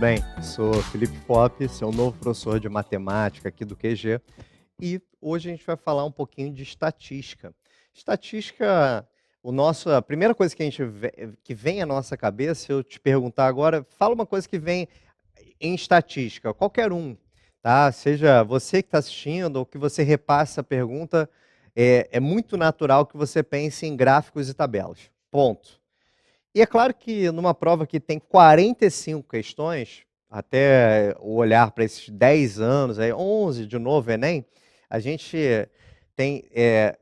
bem? Sou Felipe Fopp, seu novo professor de matemática aqui do QG, e hoje a gente vai falar um pouquinho de estatística. Estatística, a primeira coisa que vem à nossa cabeça, se eu te perguntar agora, fala uma coisa que vem em estatística, qualquer um, tá? Seja você que está assistindo ou que você repassa a pergunta, é muito natural que você pense em gráficos e tabelas. Ponto. E é claro que numa prova que tem 45 questões, até o olhar para esses 10 anos, aí 11 de novo Enem, a gente tem,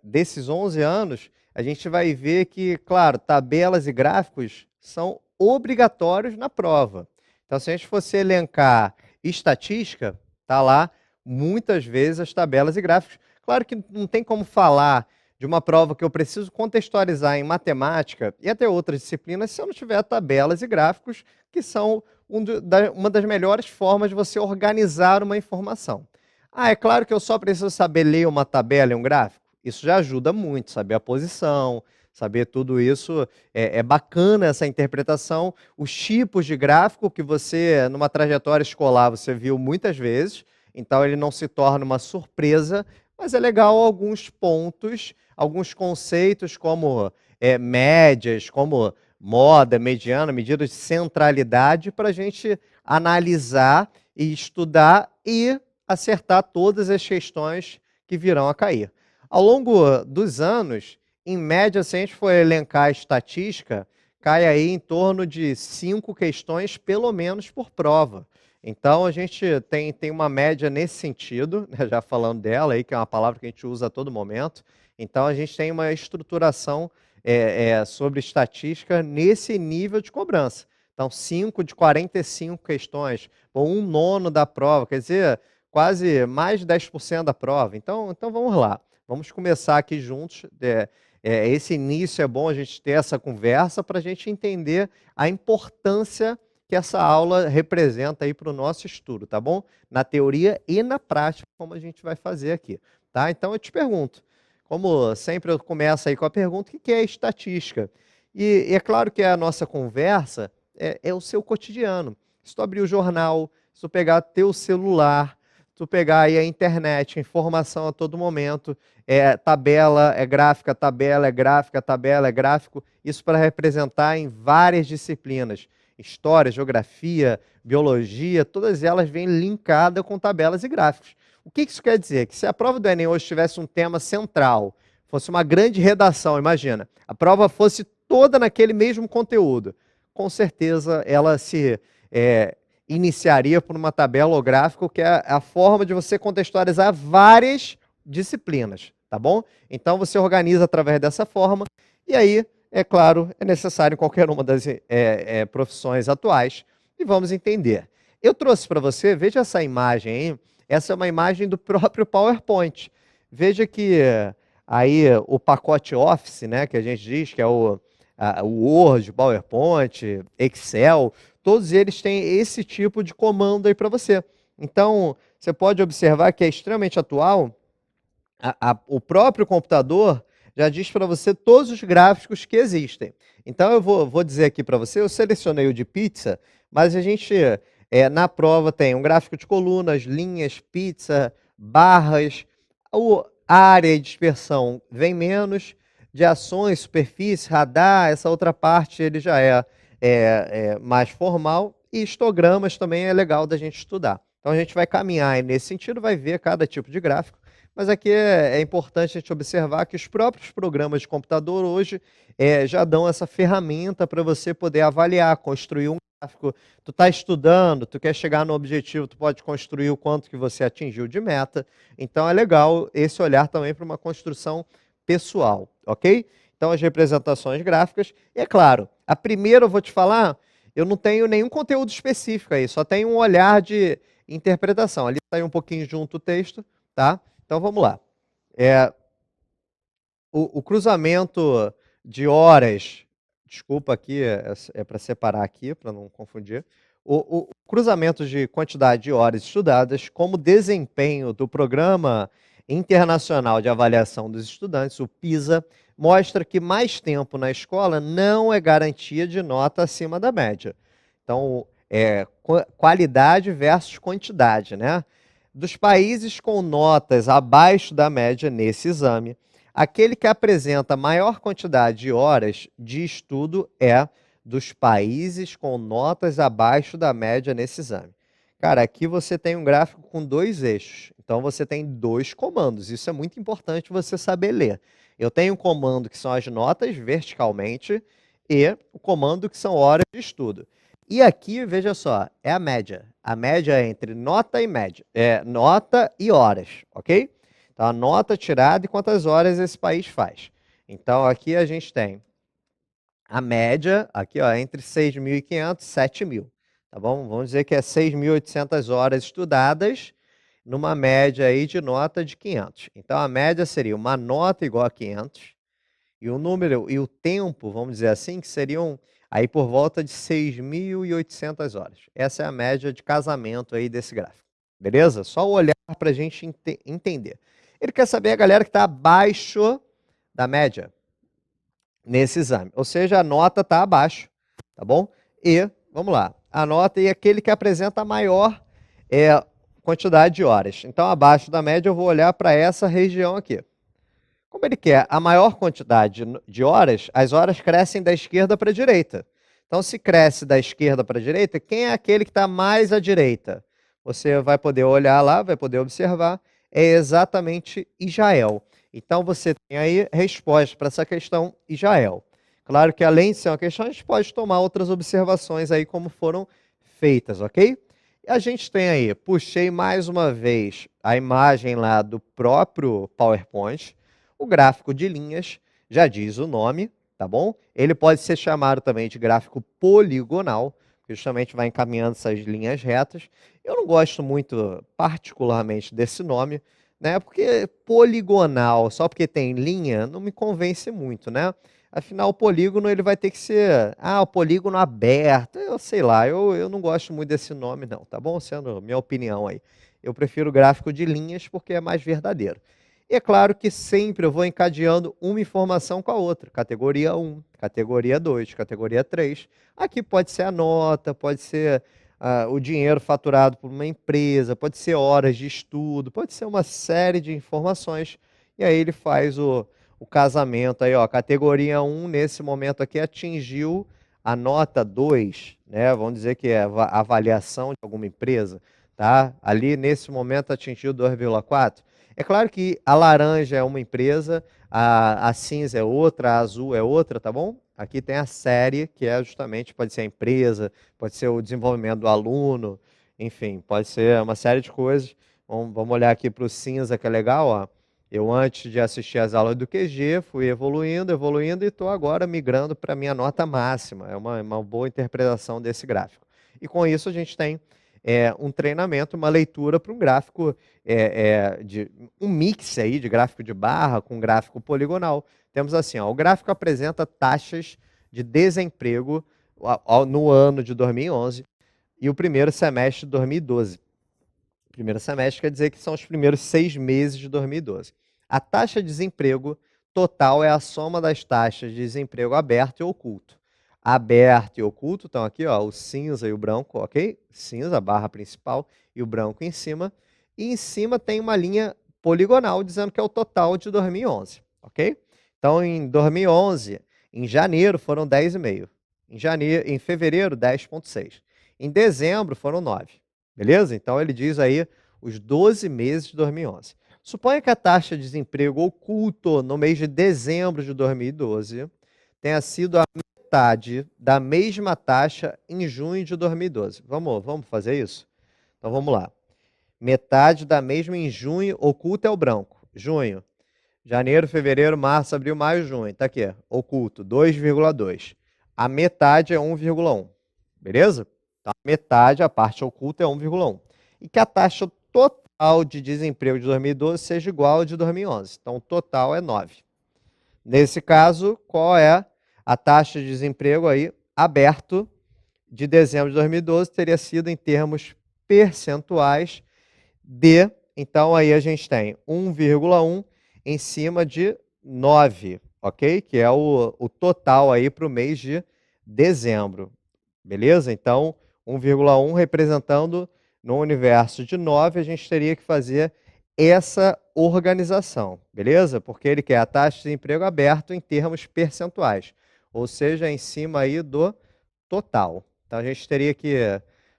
desses 11 anos, a gente vai ver que, claro, tabelas e gráficos são obrigatórios na prova. Então, se a gente fosse elencar estatística, tá lá muitas vezes as tabelas e gráficos. Claro que não tem como falar de uma prova que eu preciso contextualizar em matemática e até outras disciplinas se eu não tiver tabelas e gráficos, que são uma das melhores formas de você organizar uma informação. É claro que eu só preciso saber ler uma tabela e um gráfico. Isso já ajuda muito, saber a posição, saber tudo isso. É bacana essa interpretação. Os tipos de gráfico que você, numa trajetória escolar, você viu muitas vezes, então ele não se torna uma surpresa, mas é legal alguns pontos, alguns conceitos como médias, como moda, mediana, medidas de centralidade, para a gente analisar e estudar e acertar todas as questões que virão a cair. Ao longo dos anos, em média, se a gente for elencar a estatística, cai aí em torno de 5 questões, pelo menos, por prova. Então, a gente tem uma média nesse sentido, né, já falando dela, aí, que é uma palavra que a gente usa a todo momento. Então, a gente tem uma estruturação sobre estatística nesse nível de cobrança. Então, 5 de 45 questões, ou 1/9 da prova, quer dizer, quase mais de 10% da prova. Então, vamos lá, vamos começar aqui juntos. Esse início é bom a gente ter essa conversa para a gente entender a importância que essa aula representa aí para o nosso estudo, tá bom? Na teoria e na prática, como a gente vai fazer aqui, tá? Então eu te pergunto, como sempre eu começo aí com a pergunta, o que é estatística? E é claro que a nossa conversa é o seu cotidiano. Se tu abrir o jornal, se tu pegar teu celular, se tu pegar aí a internet, informação a todo momento, tabela, gráfica, tabela, é gráfica, tabela, é gráfico, isso para representar em várias disciplinas. História, geografia, biologia, todas elas vêm linkadas com tabelas e gráficos. O que isso quer dizer? Que se a prova do Enem hoje tivesse um tema central, fosse uma grande redação, imagina, a prova fosse toda naquele mesmo conteúdo, com certeza ela se iniciaria por uma tabela ou gráfico, que é a forma de você contextualizar várias disciplinas, tá bom? Então você organiza através dessa forma, e aí, é claro, é necessário em qualquer uma das profissões atuais, e vamos entender. Eu trouxe para você, veja essa imagem aí, essa é uma imagem do próprio PowerPoint. Veja que aí o pacote Office, né, que a gente diz que é o Word, PowerPoint, Excel, todos eles têm esse tipo de comando aí para você. Então, você pode observar que é extremamente atual. O próprio computador já diz para você todos os gráficos que existem. Então, eu vou dizer aqui para você, eu selecionei o de pizza, mas a gente, na prova, tem um gráfico de colunas, linhas, pizza, barras, a área de dispersão vem menos, de ações, superfície, radar, essa outra parte ele já é mais formal, e histogramas também é legal da gente estudar. Então, a gente vai caminhar nesse sentido, vai ver cada tipo de gráfico, mas aqui é importante a gente observar que os próprios programas de computador hoje já dão essa ferramenta para você poder avaliar, construir um gráfico. Tu está estudando, tu quer chegar no objetivo, tu pode construir o quanto que você atingiu de meta. Então é legal esse olhar também para uma construção pessoal, ok? Então as representações gráficas. E é claro, a primeira eu vou te falar, eu não tenho nenhum conteúdo específico aí, só tenho um olhar de interpretação. Ali está aí um pouquinho junto o texto, tá? Então vamos lá. O cruzamento de horas, desculpa aqui, é para separar aqui, para não confundir. O cruzamento de quantidade de horas estudadas como desempenho do Programa Internacional de Avaliação dos Estudantes, o PISA, mostra que mais tempo na escola não é garantia de nota acima da média. Então, qualidade versus quantidade, né? Dos países com notas abaixo da média nesse exame, aquele que apresenta maior quantidade de horas de estudo é dos países com notas abaixo da média nesse exame. Cara, aqui você tem um gráfico com dois eixos, então você tem dois comandos, isso é muito importante você saber ler. Eu tenho um comando que são as notas verticalmente e o comando que são horas de estudo. E aqui, veja só, é a média. A média é entre nota e média, nota e horas, ok? Então, a nota tirada e quantas horas esse país faz. Então, aqui a gente tem a média, aqui, ó, entre 6.500 e 7.000, tá bom? Vamos dizer que é 6.800 horas estudadas, numa média aí de nota de 500. Então, a média seria uma nota igual a 500, e o número e o tempo, vamos dizer assim, que seriam aí por volta de 6.800 horas. Essa é a média de casamento aí desse gráfico. Beleza? Só olhar para a gente entender. Ele quer saber a galera que está abaixo da média nesse exame. Ou seja, a nota está abaixo, tá bom? E, vamos lá, a nota é aquele que apresenta a maior quantidade de horas. Então, abaixo da média, eu vou olhar para essa região aqui. Como ele quer a maior quantidade de horas, as horas crescem da esquerda para a direita. Então, se cresce da esquerda para a direita, quem é aquele que está mais à direita? Você vai poder olhar lá, vai poder observar, é exatamente Israel. Então, você tem aí resposta para essa questão, Israel. Claro que, além de ser uma questão, a gente pode tomar outras observações aí como foram feitas, ok? E a gente tem aí, puxei mais uma vez a imagem lá do próprio PowerPoint. O gráfico de linhas já diz o nome, tá bom? Ele pode ser chamado também de gráfico poligonal, que justamente vai encaminhando essas linhas retas. Eu não gosto muito, particularmente, desse nome, né? Porque poligonal, só porque tem linha, não me convence muito, né? Afinal, o polígono ele vai ter que ser, o polígono aberto, eu sei lá, eu não gosto muito desse nome não, tá bom? Sendo minha opinião aí. Eu prefiro o gráfico de linhas porque é mais verdadeiro. E é claro que sempre eu vou encadeando uma informação com a outra. Categoria 1, categoria 2, categoria 3. Aqui pode ser a nota, pode ser o dinheiro faturado por uma empresa, pode ser horas de estudo, pode ser uma série de informações. E aí ele faz o casamento aí, ó. Categoria 1, nesse momento aqui, atingiu a nota 2, né? Vamos dizer que é a avaliação de alguma empresa, tá? Ali, nesse momento, atingiu 2,4. É claro que a laranja é uma empresa, a cinza é outra, a azul é outra, tá bom? Aqui tem a série, que é justamente, pode ser a empresa, pode ser o desenvolvimento do aluno, enfim, pode ser uma série de coisas. Vamos olhar aqui para o cinza, que é legal, ó. Eu, antes de assistir às aulas do QG, fui evoluindo e estou agora migrando para a minha nota máxima. É uma boa interpretação desse gráfico. E com isso a gente tem um treinamento, uma leitura para um gráfico, um mix aí de gráfico de barra com gráfico poligonal. Temos assim, ó, o gráfico apresenta taxas de desemprego no ano de 2011 e o primeiro semestre de 2012. Primeiro semestre quer dizer que são os primeiros 6 meses de 2012. A taxa de desemprego total é a soma das taxas de desemprego aberto e oculto. Aberto e oculto estão aqui, ó, o cinza e o branco, ok? Cinza, a barra principal, e o branco em cima. E em cima tem uma linha poligonal dizendo que é o total de 2011, ok? Então, em 2011, em janeiro foram 10,5. Em fevereiro, 10,6. Em dezembro foram 9. Beleza? Então, ele diz aí os 12 meses de 2011. Suponha que a taxa de desemprego oculto no mês de dezembro de 2012 tenha sido a metade da mesma taxa em junho de 2012. Vamos fazer isso? Então, vamos lá. Metade da mesma em junho, oculto é o branco. Junho. Janeiro, fevereiro, março, abril, maio, junho. Está aqui, oculto, 2,2. A metade é 1,1. Beleza? Então, a metade, a parte oculta, é 1,1. E que a taxa total de desemprego de 2012 seja igual ao de 2011. Então, o total é 9. Nesse caso, qual é a taxa de desemprego aí aberto de dezembro de 2012? Teria sido em termos percentuais de... Então, aí a gente tem 1,1 em cima de 9, ok? Que é o total aí para o mês de dezembro. Beleza? Então, 1,1 representando no universo de 9, a gente teria que fazer essa organização, beleza? Porque ele quer a taxa de desemprego aberto em termos percentuais, ou seja, em cima aí do total. Então a gente teria que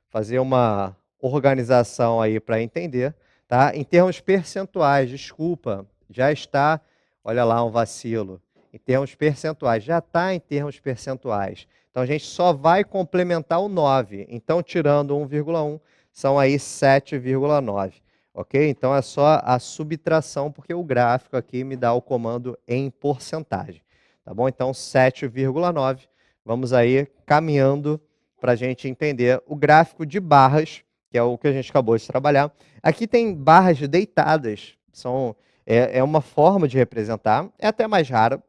fazer uma organização aí para entender, tá? Em termos percentuais, desculpa, já está, olha lá um vacilo. Em termos percentuais, já está em termos percentuais. Então a gente só vai complementar o 9. Então tirando 1,1, são aí 7,9. Ok? Então é só a subtração, porque o gráfico aqui me dá o comando em porcentagem. Tá bom? Então 7,9. Vamos aí caminhando para a gente entender o gráfico de barras, que é o que a gente acabou de trabalhar. Aqui tem barras deitadas, é uma forma de representar, é até mais rara.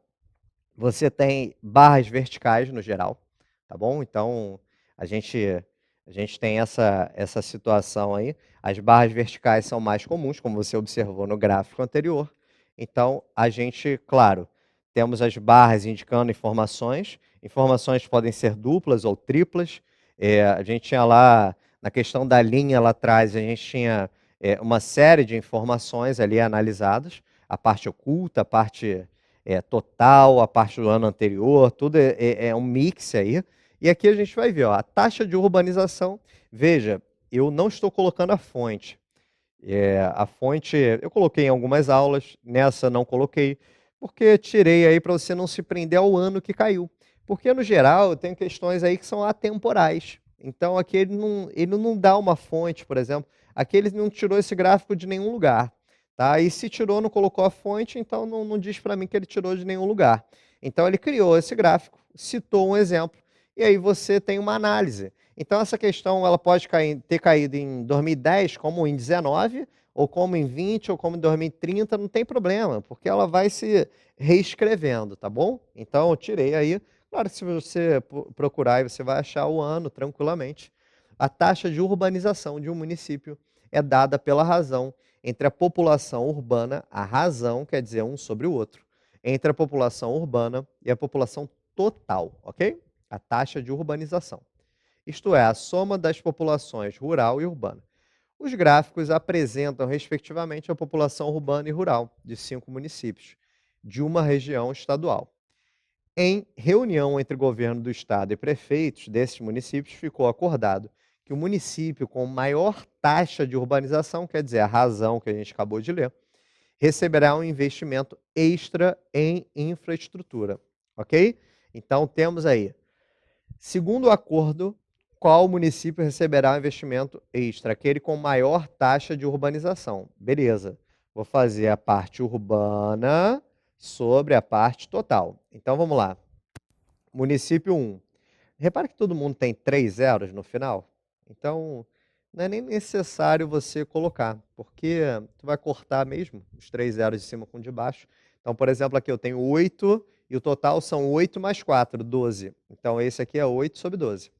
Você tem barras verticais no geral, tá bom? Então, a gente, a gente tem essa situação aí. As barras verticais são mais comuns, como você observou no gráfico anterior. Então, a gente, claro, temos as barras indicando informações. Informações podem ser duplas ou triplas. A gente tinha lá, na questão da linha lá atrás, a gente tinha uma série de informações ali analisadas. A parte oculta, a parte total, a parte do ano anterior, tudo é um mix aí. E aqui a gente vai ver, ó, a taxa de urbanização. Veja, eu não estou colocando a fonte. A fonte eu coloquei em algumas aulas, nessa não coloquei, porque tirei aí para você não se prender ao ano que caiu. Porque, no geral, tem questões aí que são atemporais. Então, aqui ele não dá uma fonte, por exemplo. Aqui ele não tirou esse gráfico de nenhum lugar. Tá? E se tirou, não colocou a fonte, então não diz para mim que ele tirou de nenhum lugar. Então, ele criou esse gráfico, citou um exemplo, e aí você tem uma análise. Então, essa questão ela pode ter caído em 2010, como em 19, ou como em 20, ou como em 2030, não tem problema, porque ela vai se reescrevendo, tá bom? Então, eu tirei aí. Claro que se você procurar, aí você vai achar o ano tranquilamente. A taxa de urbanização de um município é dada pela razão entre a população urbana, a razão quer dizer um sobre o outro, entre a população urbana e a população total, ok? A taxa de urbanização. Isto é, a soma das populações rural e urbana. Os gráficos apresentam, respectivamente, a população urbana e rural de 5 municípios, de uma região estadual. Em reunião entre o governo do estado e prefeitos desses municípios, ficou acordado que o município com maior taxa de urbanização, quer dizer, a razão que a gente acabou de ler, receberá um investimento extra em infraestrutura, ok? Então, temos aí, segundo o acordo, qual município receberá um investimento extra? Aquele com maior taxa de urbanização. Beleza. Vou fazer a parte urbana sobre a parte total. Então, vamos lá. Município 1. Repare que todo mundo tem 3 zeros no final. Então, não é nem necessário você colocar, porque tu vai cortar mesmo os 3 zeros de cima com de baixo. Então, por exemplo, aqui eu tenho 8 e o total são 8 mais 4, 12. Então, esse aqui é 8 sobre 12.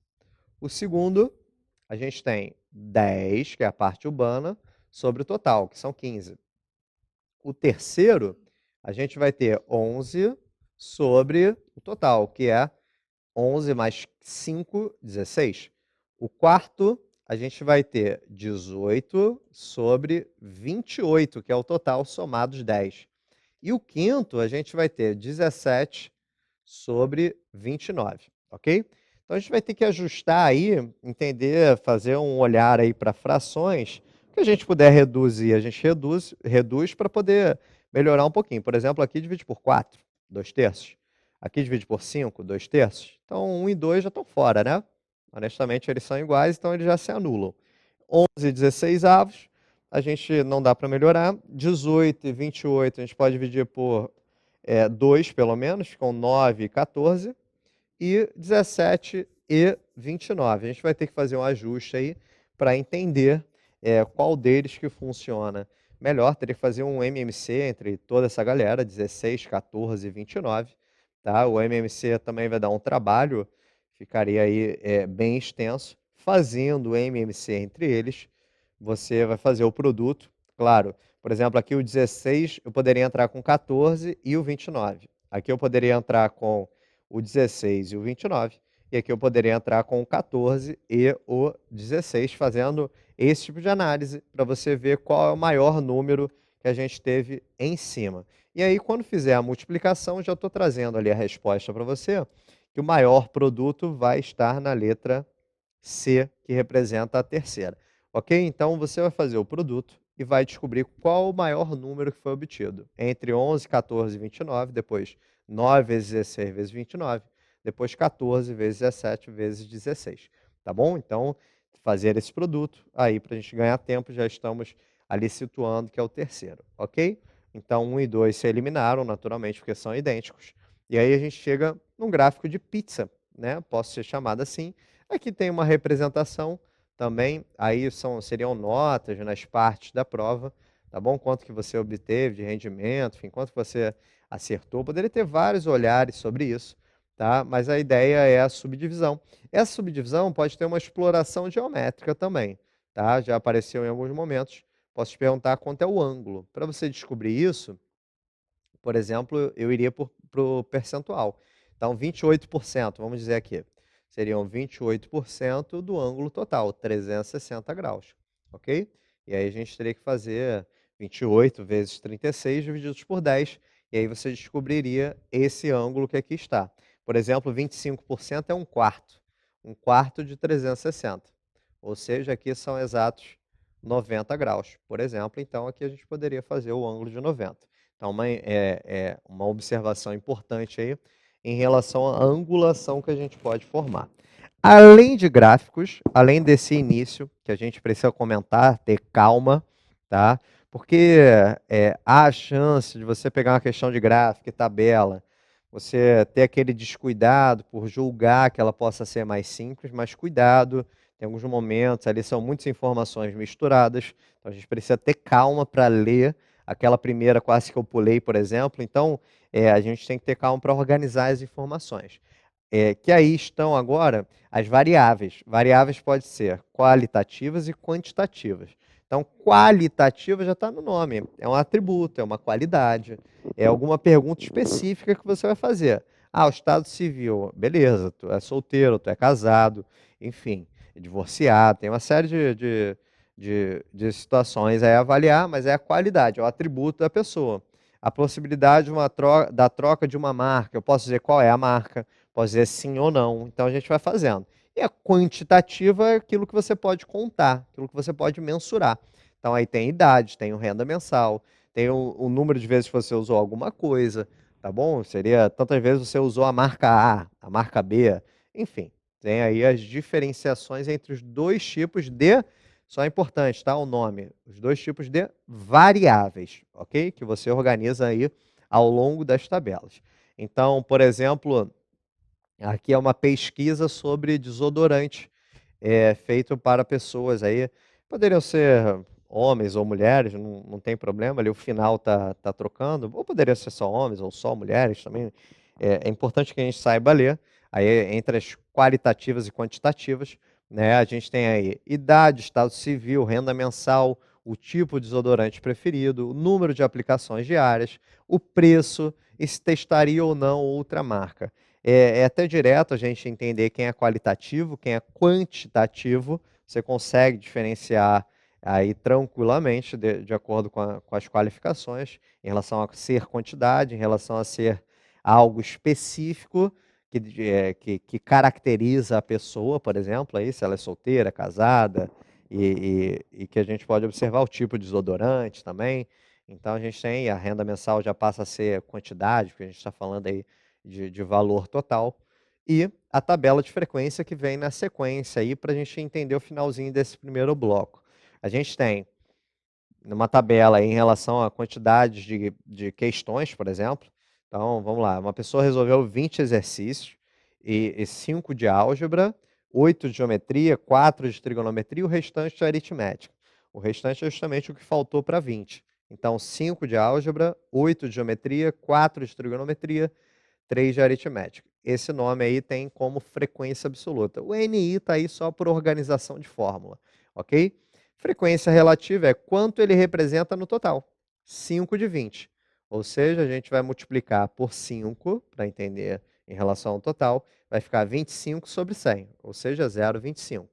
O segundo, a gente tem 10, que é a parte urbana, sobre o total, que são 15. O terceiro, a gente vai ter 11 sobre o total, que é 11 mais 5, 16. O quarto, a gente vai ter 18 sobre 28, que é o total, somados 10. E o quinto, a gente vai ter 17 sobre 29, ok? Então, a gente vai ter que ajustar aí, entender, fazer um olhar aí para frações. O que a gente puder reduzir, a gente reduz para poder melhorar um pouquinho. Por exemplo, aqui divide por 4, 2 terços. Aqui divide por 5, 2 terços. Então, 1 e 2 já estão fora, né? Honestamente, eles são iguais, então eles já se anulam. 11 e 16 avos, a gente não dá para melhorar. 18 e 28, a gente pode dividir por 2, pelo menos, ficam 9 e 14. E 17 e 29. A gente vai ter que fazer um ajuste aí para entender qual deles que funciona melhor. Teria que fazer um MMC entre toda essa galera, 16, 14 e 29. Tá? O MMC também vai dar um trabalho, ficaria aí bem extenso. Fazendo o MMC entre eles, você vai fazer o produto. Claro, por exemplo, aqui o 16 eu poderia entrar com 14 e o 29. Aqui eu poderia entrar com o 16 e o 29. E aqui eu poderia entrar com o 14 e o 16, fazendo esse tipo de análise, para você ver qual é o maior número que a gente teve em cima. E aí, quando fizer a multiplicação, já estou trazendo ali a resposta para você, que o maior produto vai estar na letra C, que representa a terceira. Ok? Então, você vai fazer o produto e vai descobrir qual o maior número que foi obtido. Entre 11, 14 e 29, depois 9 vezes 16 vezes 29, depois 14 vezes 17 vezes 16. Tá bom? Então, fazer esse produto aí para a gente ganhar tempo, já estamos ali situando que é o terceiro. Ok? Então, 1 e 2 se eliminaram naturalmente porque são idênticos. E aí a gente chega num gráfico de pizza, né? Posso ser chamado assim. Aqui tem uma representação também, aí seriam notas nas partes da prova, tá bom? Quanto que você obteve de rendimento, enfim, quanto que você acertou. Poderia ter vários olhares sobre isso, tá? Mas a ideia é a subdivisão. Essa subdivisão pode ter uma exploração geométrica também, tá? Já apareceu em alguns momentos. Posso te perguntar quanto é o ângulo. Para você descobrir isso, por exemplo, eu iria para o percentual. Então, 28%, vamos dizer aqui, seriam 28% do ângulo total, 360 graus, ok? E aí a gente teria que fazer 28 vezes 36 divididos por 10, e aí você descobriria esse ângulo que aqui está. Por exemplo, 25% é um quarto de 360, ou seja, aqui são exatos 90 graus, por exemplo. Então, aqui a gente poderia fazer o ângulo de 90. Então, uma observação importante aí em relação à angulação que a gente pode formar. Além de gráficos, além desse início, que a gente precisa comentar, ter calma, tá? Porque há a chance de você pegar uma questão de gráfico e tabela, você ter aquele descuidado por julgar que ela possa ser mais simples, mas cuidado, tem alguns momentos ali, são muitas informações misturadas, então a gente precisa ter calma para ler aquela primeira quase que eu pulei, por exemplo. Então, a gente tem que ter calma para organizar as informações. Que aí estão agora as variáveis. Variáveis podem ser qualitativas e quantitativas. Então, qualitativa já está no nome, é um atributo, é uma qualidade, é alguma pergunta específica que você vai fazer. Ah, o estado civil, beleza, tu é solteiro, tu é casado, enfim, divorciado, tem uma série de situações aí a avaliar, mas é a qualidade, é o atributo da pessoa. A possibilidade da troca de uma marca, eu posso dizer qual é a marca, posso dizer sim ou não, então a gente vai fazendo. E a quantitativa é aquilo que você pode contar, aquilo que você pode mensurar. Então aí tem idade, tem o renda mensal, tem o número de vezes que você usou alguma coisa, tá bom? Seria tantas vezes você usou a marca A, a marca B, enfim. Tem aí as diferenciações entre os dois tipos de, só é importante, tá? O nome, os dois tipos de variáveis, ok? Que você organiza aí ao longo das tabelas. Então, por exemplo, aqui é uma pesquisa sobre desodorante, feito para pessoas aí, poderiam ser homens ou mulheres, não tem problema, ali o final tá trocando, ou poderia ser só homens ou só mulheres também. É importante que a gente saiba ler, aí entre as qualitativas e quantitativas, né, a gente tem aí idade, estado civil, renda mensal, o tipo de desodorante preferido, o número de aplicações diárias, o preço e se testaria ou não outra marca. É até direto a gente entender quem é qualitativo, quem é quantitativo. Você consegue diferenciar aí tranquilamente, de acordo com as qualificações, em relação a ser quantidade, em relação a ser algo específico que caracteriza a pessoa, por exemplo, aí, se ela é solteira, casada, e que a gente pode observar o tipo de desodorante também. Então a gente tem a renda mensal já passa a ser quantidade, porque a gente está falando aí de valor total, e a tabela de frequência que vem na sequência aí para a gente entender o finalzinho desse primeiro bloco. A gente tem numa tabela aí em relação à quantidade de questões, por exemplo. Então, vamos lá, uma pessoa resolveu 20 exercícios e 5 de álgebra, 8 de geometria, 4 de trigonometria e o restante é aritmética. O restante é justamente o que faltou para 20. Então, 5 de álgebra, 8 de geometria, 4 de trigonometria, 3 de aritmética. Esse nome aí tem como frequência absoluta. O NI está aí só por organização de fórmula, ok? Frequência relativa é quanto ele representa no total. 5 de 20. Ou seja, a gente vai multiplicar por 5 para entender em relação ao total, vai ficar 25 sobre 100, ou seja, 0,25.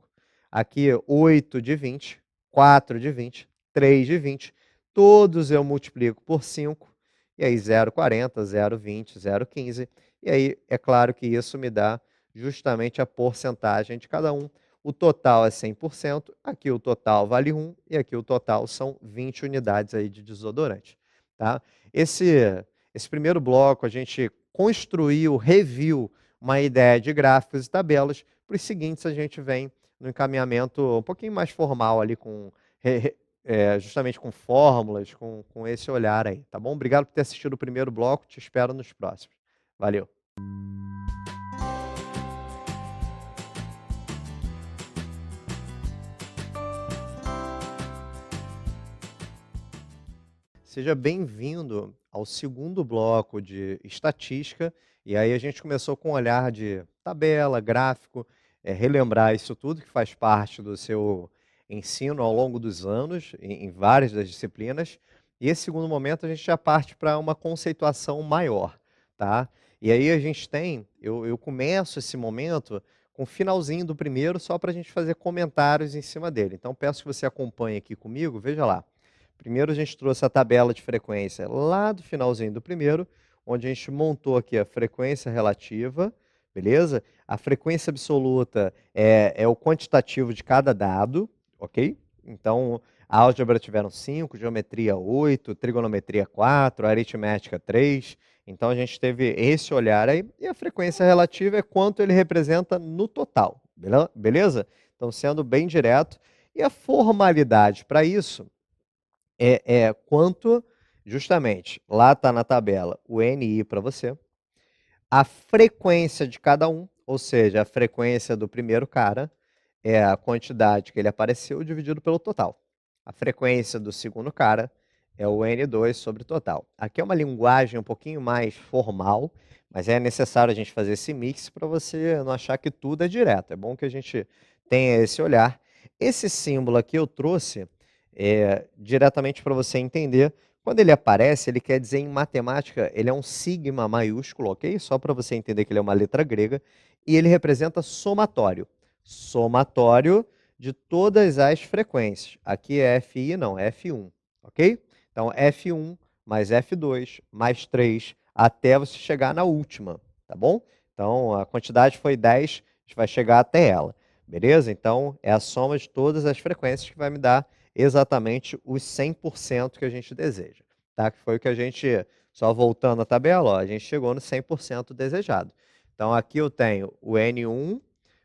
Aqui, 8 de 20, 4 de 20, 3 de 20, todos eu multiplico por 5, e aí 0,40, 0,20, 0,15, e aí é claro que isso me dá justamente a porcentagem de cada um. O total é 100%, aqui o total vale 1 e aqui o total são 20 unidades aí de desodorante. Tá? Esse primeiro bloco a gente construiu, reviu uma ideia de gráficos e tabelas. Para os seguintes a gente vem no encaminhamento um pouquinho mais formal ali, justamente com fórmulas, com esse olhar aí, tá bom? Obrigado por ter assistido o primeiro bloco, te espero nos próximos. Valeu! Seja bem-vindo ao segundo bloco de estatística, e aí a gente começou com um olhar de tabela, gráfico, relembrar isso tudo que faz parte do seu ensino ao longo dos anos, em várias das disciplinas, e esse segundo momento a gente já parte para uma conceituação maior, tá? E aí a gente eu começo esse momento com o finalzinho do primeiro, só para a gente fazer comentários em cima dele. Então peço que você acompanhe aqui comigo, veja lá. Primeiro a gente trouxe a tabela de frequência lá do finalzinho do primeiro, onde a gente montou aqui a frequência relativa, beleza? A frequência absoluta é o quantitativo de cada dado, ok? Então, a álgebra tiveram 5, geometria 8, trigonometria 4, aritmética 3. Então, a gente teve esse olhar aí. E a frequência relativa é quanto ele representa no total, beleza? Então, sendo bem direto. E a formalidade para isso é quanto, justamente, lá está na tabela o NI para você, a frequência de cada um, ou seja, a frequência do primeiro cara é a quantidade que ele apareceu dividido pelo total. A frequência do segundo cara é o N2 sobre o total. Aqui é uma linguagem um pouquinho mais formal, mas é necessário a gente fazer esse mix para você não achar que tudo é direto. É bom que a gente tenha esse olhar. Esse símbolo aqui eu trouxe diretamente para você entender. Quando ele aparece, ele quer dizer em matemática, ele é um sigma maiúsculo, ok? Só para você entender que ele é uma letra grega, e ele representa somatório. Somatório de todas as frequências. Aqui é FI, não, é F1, ok? Então, F1 mais F2 mais 3, até você chegar na última, tá bom? Então, a quantidade foi 10, a gente vai chegar até ela, beleza? Então, é a soma de todas as frequências que vai me dar exatamente os 100% que a gente deseja, tá? Que foi o que a gente, só voltando à tabela, ó, a gente chegou no 100% desejado. Então, aqui eu tenho o N1,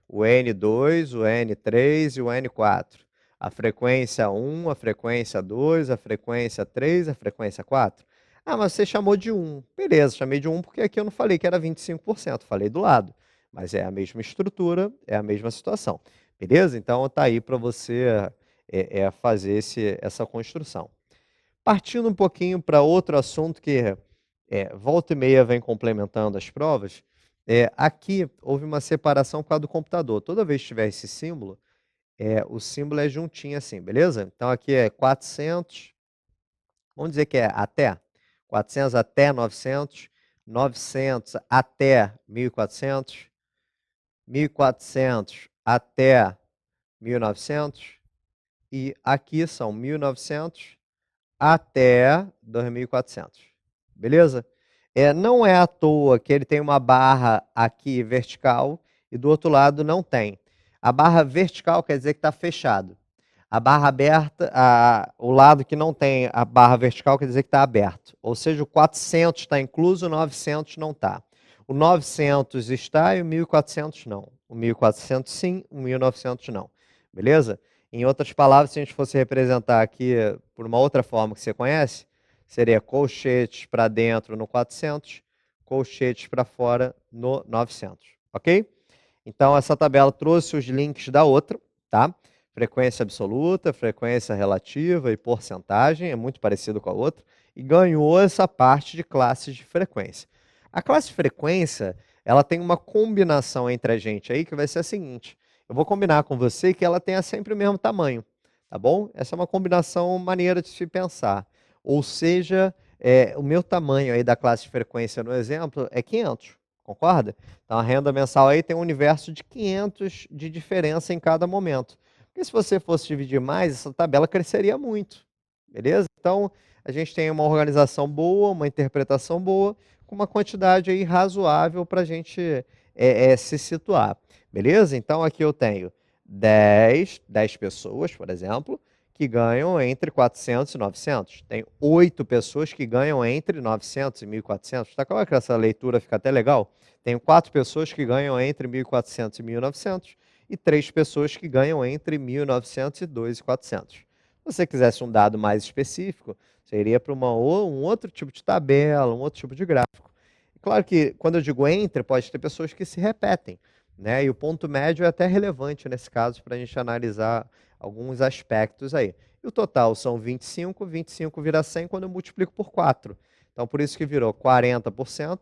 o N2, o N3 e o N4. A frequência 1, a frequência 2, a frequência 3, a frequência 4. Ah, mas você chamou de 1. Beleza, chamei de 1 porque aqui eu não falei que era 25%, falei do lado. Mas é a mesma estrutura, é a mesma situação. Beleza? Então, está aí para você fazer essa construção. Partindo um pouquinho para outro assunto que volta e meia vem complementando as provas, aqui houve uma separação por causa do computador. Toda vez que tiver esse símbolo, o símbolo é juntinho assim, beleza? Então aqui é 400, vamos dizer que é até, 400 até 900, 900 até 1400, 1400 até 1900, e aqui são 1900 até 2400, beleza? Não é à toa que ele tem uma barra aqui vertical e do outro lado não tem. A barra vertical quer dizer que está fechado. A barra aberta, o lado que não tem a barra vertical quer dizer que está aberto. Ou seja, o 400 está incluso, o 900 não está. O 900 está e o 1400 não. O 1400 sim, o 1900 não. Beleza? Em outras palavras, se a gente fosse representar aqui por uma outra forma que você conhece, seria colchetes para dentro no 400, colchetes para fora no 900, ok? Então, essa tabela trouxe os links da outra, tá? Frequência absoluta, frequência relativa e porcentagem, é muito parecido com a outra, e ganhou essa parte de classes de frequência. A classe de frequência, ela tem uma combinação entre a gente aí que vai ser a seguinte: eu vou combinar com você que ela tenha sempre o mesmo tamanho, tá bom? Essa é uma combinação maneira de se pensar. Ou seja, o meu tamanho aí da classe de frequência no exemplo é 500. Concorda? Então a renda mensal aí tem um universo de 500 de diferença em cada momento. Porque se você fosse dividir mais, essa tabela cresceria muito, beleza? Então a gente tem uma organização boa, uma interpretação boa, com uma quantidade aí razoável para a gente se situar, beleza? Então aqui eu tenho 10 pessoas, por exemplo, que ganham entre 400 e 900. Tem 8 pessoas que ganham entre 900 e 1.400. Tá claro que essa leitura fica até legal? Tenho 4 pessoas que ganham entre 1.400 e 1.900 e 3 pessoas que ganham entre 1.900 e 2.400. Se você quisesse um dado mais específico, você iria para um outro tipo de tabela, um outro tipo de gráfico. Claro que quando eu digo entre, pode ter pessoas que se repetem, né? E o ponto médio é até relevante nesse caso para a gente analisar alguns aspectos aí. E o total são 25, 25 vira 100 quando eu multiplico por 4. Então, por isso que virou 40%,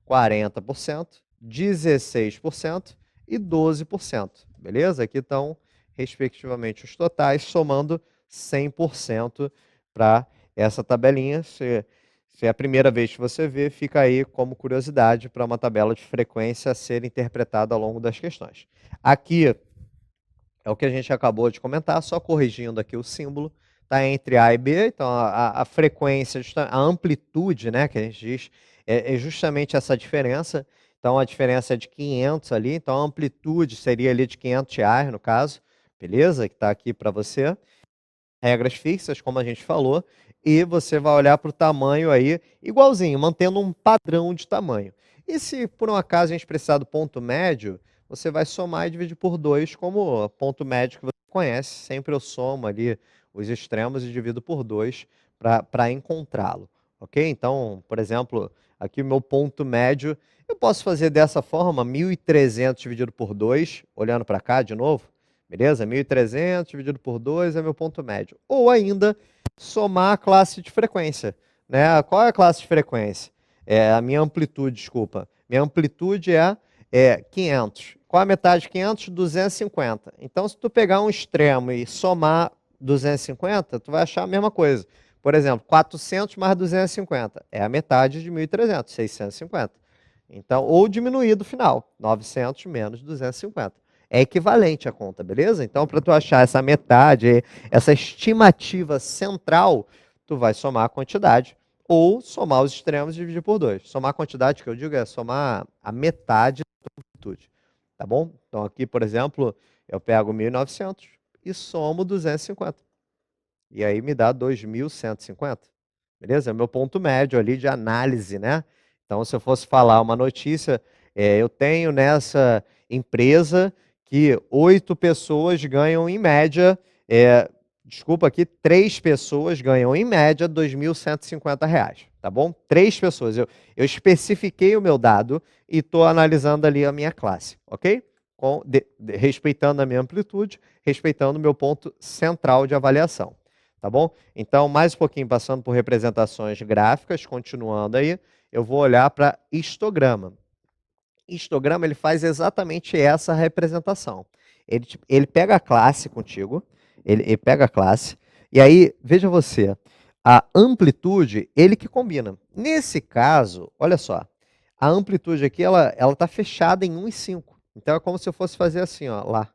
40%, 16% e 12%. Beleza? Aqui estão, respectivamente, os totais, somando 100% para essa tabelinha. Se é a primeira vez que você vê, fica aí como curiosidade para uma tabela de frequência a ser interpretada ao longo das questões. Aqui é o que a gente acabou de comentar, só corrigindo aqui o símbolo, está entre A e B, então a frequência, a amplitude, né, que a gente diz, é justamente essa diferença. Então a diferença é de 500 ali, então a amplitude seria ali de 500 reais no caso, beleza? Que está aqui para você. Regras fixas, como a gente falou, e você vai olhar para o tamanho aí, igualzinho, mantendo um padrão de tamanho. E se por um acaso a gente precisar do ponto médio, você vai somar e dividir por 2, como ponto médio que você conhece. Sempre eu somo ali os extremos e divido por 2 para encontrá-lo, ok? Então, por exemplo, aqui o meu ponto médio, eu posso fazer dessa forma, 1.300 dividido por 2, olhando para cá de novo, beleza? 1.300 dividido por 2 é meu ponto médio. Ou ainda, somar a classe de frequência, né? Qual é a classe de frequência? É a minha amplitude, desculpa. Minha amplitude é 500. Qual é a metade de 500? 250. Então, se tu pegar um extremo e somar 250, tu vai achar a mesma coisa. Por exemplo, 400 mais 250 é a metade de 1.300, 650. Então, ou diminuir do final, 900 menos 250. É equivalente à conta, beleza? Então, para tu achar essa metade, essa estimativa central, tu vai somar a quantidade ou somar os extremos e dividir por 2. Somar a quantidade, que eu digo, é somar a metade da amplitude, tá bom? Então, aqui, por exemplo, eu pego 1.900 e somo 250. E aí me dá 2.150, beleza? É o meu ponto médio ali de análise, né? Então, se eu fosse falar uma notícia, eu tenho nessa empresa que 8 pessoas ganham em média, desculpa aqui, 3 pessoas ganham em média R$ 2.150, tá bom? 3 pessoas. Eu especifiquei o meu dado e estou analisando ali a minha classe, ok? Respeitando a minha amplitude, respeitando o meu ponto central de avaliação, tá bom? Então, mais um pouquinho passando por representações gráficas, continuando aí, eu vou olhar para histograma. Histograma, ele faz exatamente essa representação. Ele pega a classe contigo, ele pega a classe, e aí, veja você, a amplitude, ele que combina. Nesse caso, olha só, a amplitude aqui, ela está fechada em 1,5. Então, é como se eu fosse fazer assim, ó, lá.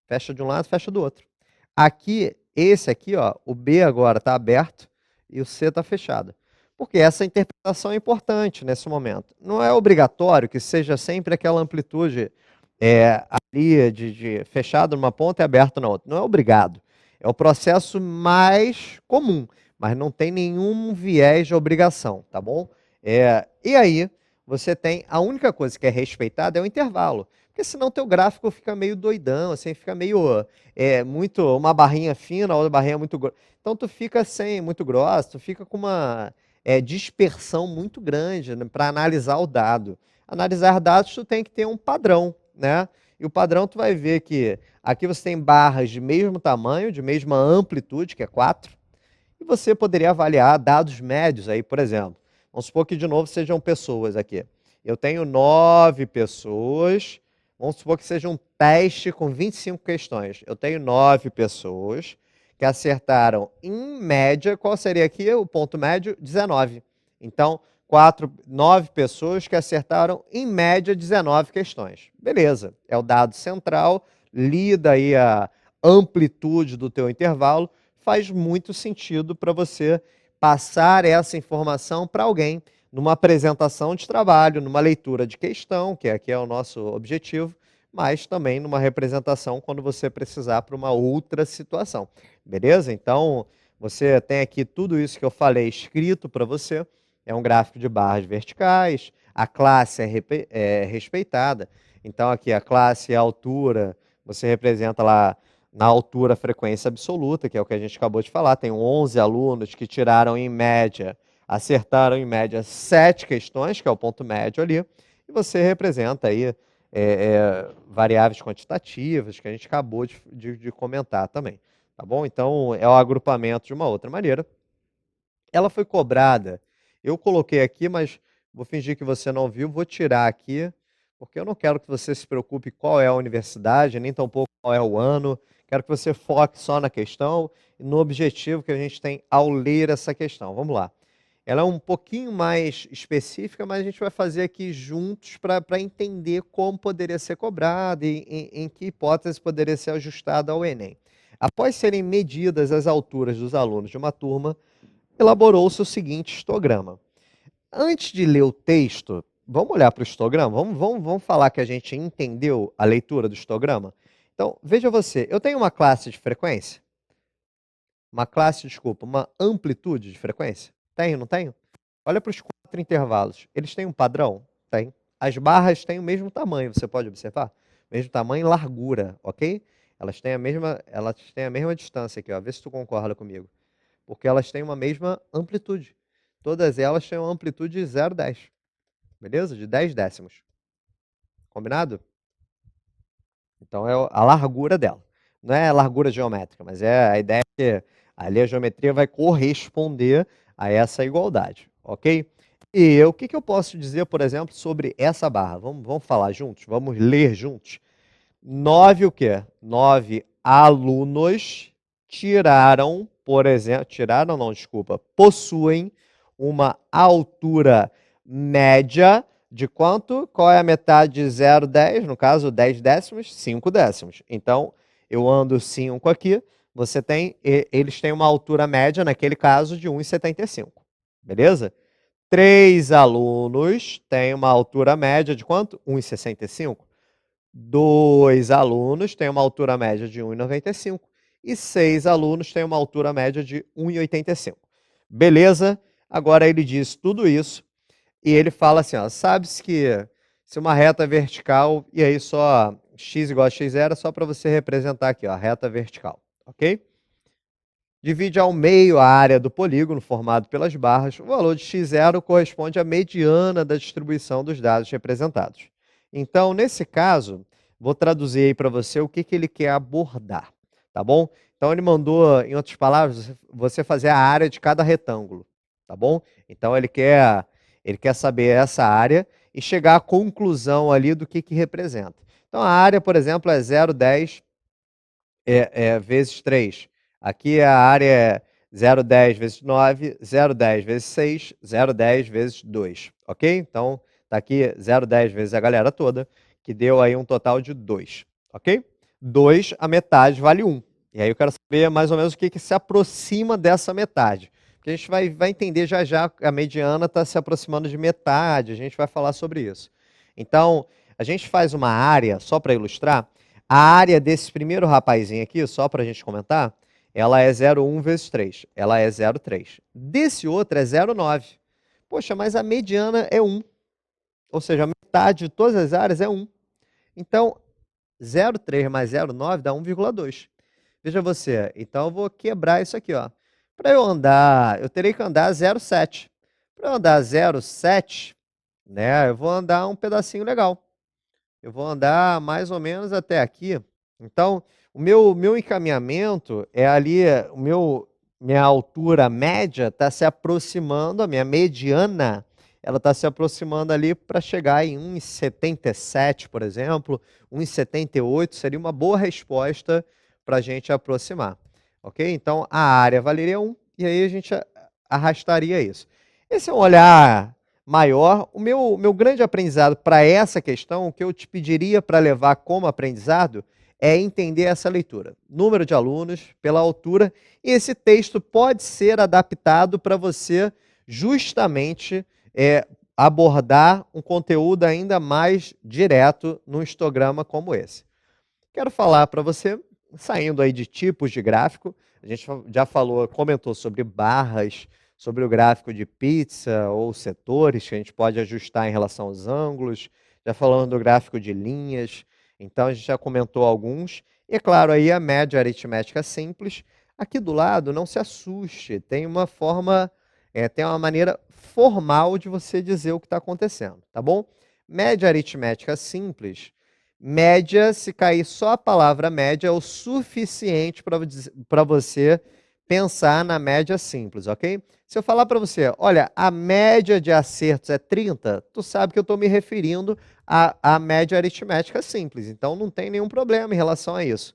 Fecha de um lado, fecha do outro. Aqui, esse aqui, ó, o B agora está aberto e o C está fechado. Porque essa interpretação é importante nesse momento. Não é obrigatório que seja sempre aquela amplitude ali de fechado numa ponta e aberto na outra. Não é obrigado. É o processo mais comum, mas não tem nenhum viés de obrigação, tá bom? E aí, você tem, a única coisa que é respeitada é o intervalo. Porque senão teu gráfico fica meio doidão, assim, fica meio muito uma barrinha fina, outra barrinha muito grossa. Então tu fica sem muito grossa, tu fica com uma dispersão muito grande, né, para analisar o dado. Analisar dados, tu tem que ter um padrão, né? E o padrão tu vai ver que aqui você tem barras de mesmo tamanho, de mesma amplitude, que é 4, e você poderia avaliar dados médios aí, por exemplo. Vamos supor que de novo sejam pessoas aqui. Eu tenho 9 pessoas, vamos supor que seja um teste com 25 questões. Eu tenho 9 pessoas que acertaram, em média, qual seria aqui o ponto médio? 19. Então, 9 pessoas que acertaram, em média, 19 questões. Beleza, é o dado central, lida aí a amplitude do teu intervalo, faz muito sentido para você passar essa informação para alguém numa apresentação de trabalho, numa leitura de questão, que aqui é o nosso objetivo, mas também numa representação quando você precisar para uma outra situação. Beleza? Então, você tem aqui tudo isso que eu falei escrito para você. É um gráfico de barras verticais, a classe é respeitada. Então, aqui a classe e a altura, você representa lá na altura a frequência absoluta, que é o que a gente acabou de falar. Tem 11 alunos que tiraram em média, acertaram em média 7 questões, que é o ponto médio ali. E você representa aí variáveis quantitativas, que a gente acabou de comentar também. Tá bom? Então, é o agrupamento de uma outra maneira. Ela foi cobrada. Eu coloquei aqui, mas vou fingir que você não viu, vou tirar aqui, porque eu não quero que você se preocupe qual é a universidade, nem tampouco qual é o ano. Quero que você foque só na questão e no objetivo que a gente tem ao ler essa questão. Vamos lá. Ela é um pouquinho mais específica, mas a gente vai fazer aqui juntos para entender como poderia ser cobrada e em que hipótese poderia ser ajustada ao Enem. Após serem medidas as alturas dos alunos de uma turma, elaborou-se o seguinte histograma. Antes de ler o texto, vamos olhar para o histograma? Vamos falar que a gente entendeu a leitura do histograma? Então, veja você, eu tenho uma classe de frequência? Uma amplitude de frequência? Tenho, não tenho? Olha para os 4 intervalos. Eles têm um padrão? Tem. As barras têm o mesmo tamanho, você pode observar? Mesmo tamanho e largura, ok? Elas têm a mesma distância aqui, ó. Vê se tu concorda comigo. Porque elas têm uma mesma amplitude. Todas elas têm uma amplitude de 0,10. Beleza? De 10 décimos. Combinado? Então é a largura dela. Não é a largura geométrica, mas é a ideia que ali a geometria vai corresponder a essa igualdade, ok? E o que eu posso dizer, por exemplo, sobre essa barra? Vamos falar juntos? Vamos ler juntos? 9 o quê? 9 alunos possuem uma altura média de quanto? Qual é a metade de 0,10? No caso, 10 décimos, 5 décimos. Então, eu ando 5 aqui, eles têm uma altura média, naquele caso, de 1,75. Beleza? 3 alunos têm uma altura média de quanto? 1,65. 2 alunos têm uma altura média de 1,95 e 6 alunos têm uma altura média de 1,85. Beleza? Agora ele diz tudo isso e ele fala assim, ó, sabe-se que se uma reta vertical, e aí só x igual a x0 é só para você representar aqui, ó, a reta vertical, ok? Divide ao meio a área do polígono formado pelas barras, o valor de x0 corresponde à mediana da distribuição dos dados representados. Então, nesse caso, vou traduzir aí para você o que ele quer abordar, tá bom? Então, ele mandou, em outras palavras, você fazer a área de cada retângulo, tá bom? Então, ele quer saber essa área e chegar à conclusão ali do que representa. Então, a área, por exemplo, é 0,10 vezes 3. Aqui a área é 0,10 vezes 9, 0,10 vezes 6, 0,10 vezes 2, ok? Então, está aqui 0,10 vezes a galera toda, que deu aí um total de 2, ok? 2, a metade vale 1. E aí eu quero saber mais ou menos o que se aproxima dessa metade. Porque a gente vai entender já já que a mediana está se aproximando de metade, a gente vai falar sobre isso. Então, a gente faz uma área, só para ilustrar, a área desse primeiro rapazinho aqui, só para a gente comentar, ela é 0,1 vezes 3. Ela é 0,3. Desse outro é 0,9. Poxa, mas a mediana é 1. Ou seja, a metade de todas as áreas é 1. Então, 0,3 mais 0,9 dá 1,2. Veja você, então eu vou quebrar isso aqui, ó. Para eu andar, eu terei que andar 0,7. Para eu andar 0,7, né, eu vou andar um pedacinho legal. Eu vou andar mais ou menos até aqui. Então, o meu encaminhamento é ali, minha altura média está se aproximando, a minha mediana, ela está se aproximando ali para chegar em 1,77, por exemplo, 1,78 seria uma boa resposta para a gente aproximar, ok? Então, a área valeria 1 e aí a gente arrastaria isso. Esse é um olhar maior. O meu grande aprendizado para essa questão, o que eu te pediria para levar como aprendizado, é entender essa leitura. Número de alunos, pela altura, e esse texto pode ser adaptado para você justamente abordar um conteúdo ainda mais direto num histograma como esse. Quero falar para você, saindo aí de tipos de gráfico, a gente já falou, comentou sobre barras, sobre o gráfico de pizza ou setores, que a gente pode ajustar em relação aos ângulos, já falando do gráfico de linhas, então a gente já comentou alguns, e é claro, aí a média aritmética simples. Aqui do lado, não se assuste, tem uma forma, tem uma maneira formal de você dizer o que está acontecendo, tá bom? Média aritmética simples. Média, se cair só a palavra média, é o suficiente para você pensar na média simples, ok? Se eu falar para você, olha, a média de acertos é 30, tu sabe que eu estou me referindo à média aritmética simples, então não tem nenhum problema em relação a isso.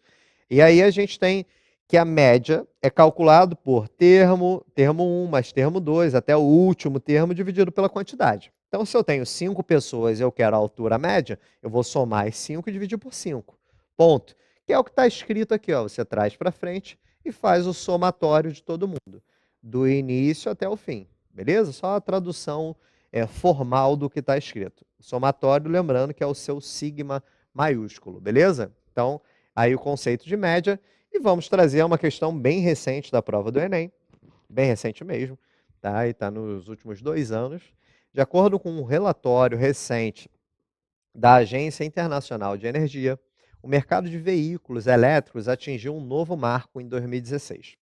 E aí a gente tem que a média é calculado por termo 1 mais termo 2, até o último termo dividido pela quantidade. Então, se eu tenho 5 pessoas e eu quero a altura média, eu vou somar as 5 e dividir por 5. Ponto. Que é o que está escrito aqui, ó. Você traz para frente e faz o somatório de todo mundo, do início até o fim. Beleza? Só a tradução formal do que está escrito. Somatório, lembrando que é o seu sigma maiúsculo, beleza? Então, aí o conceito de média. E vamos trazer uma questão bem recente da prova do Enem, bem recente mesmo, tá? E está nos últimos 2 anos. De acordo com um relatório recente da Agência Internacional de Energia, o mercado de veículos elétricos atingiu um novo marco em 2016,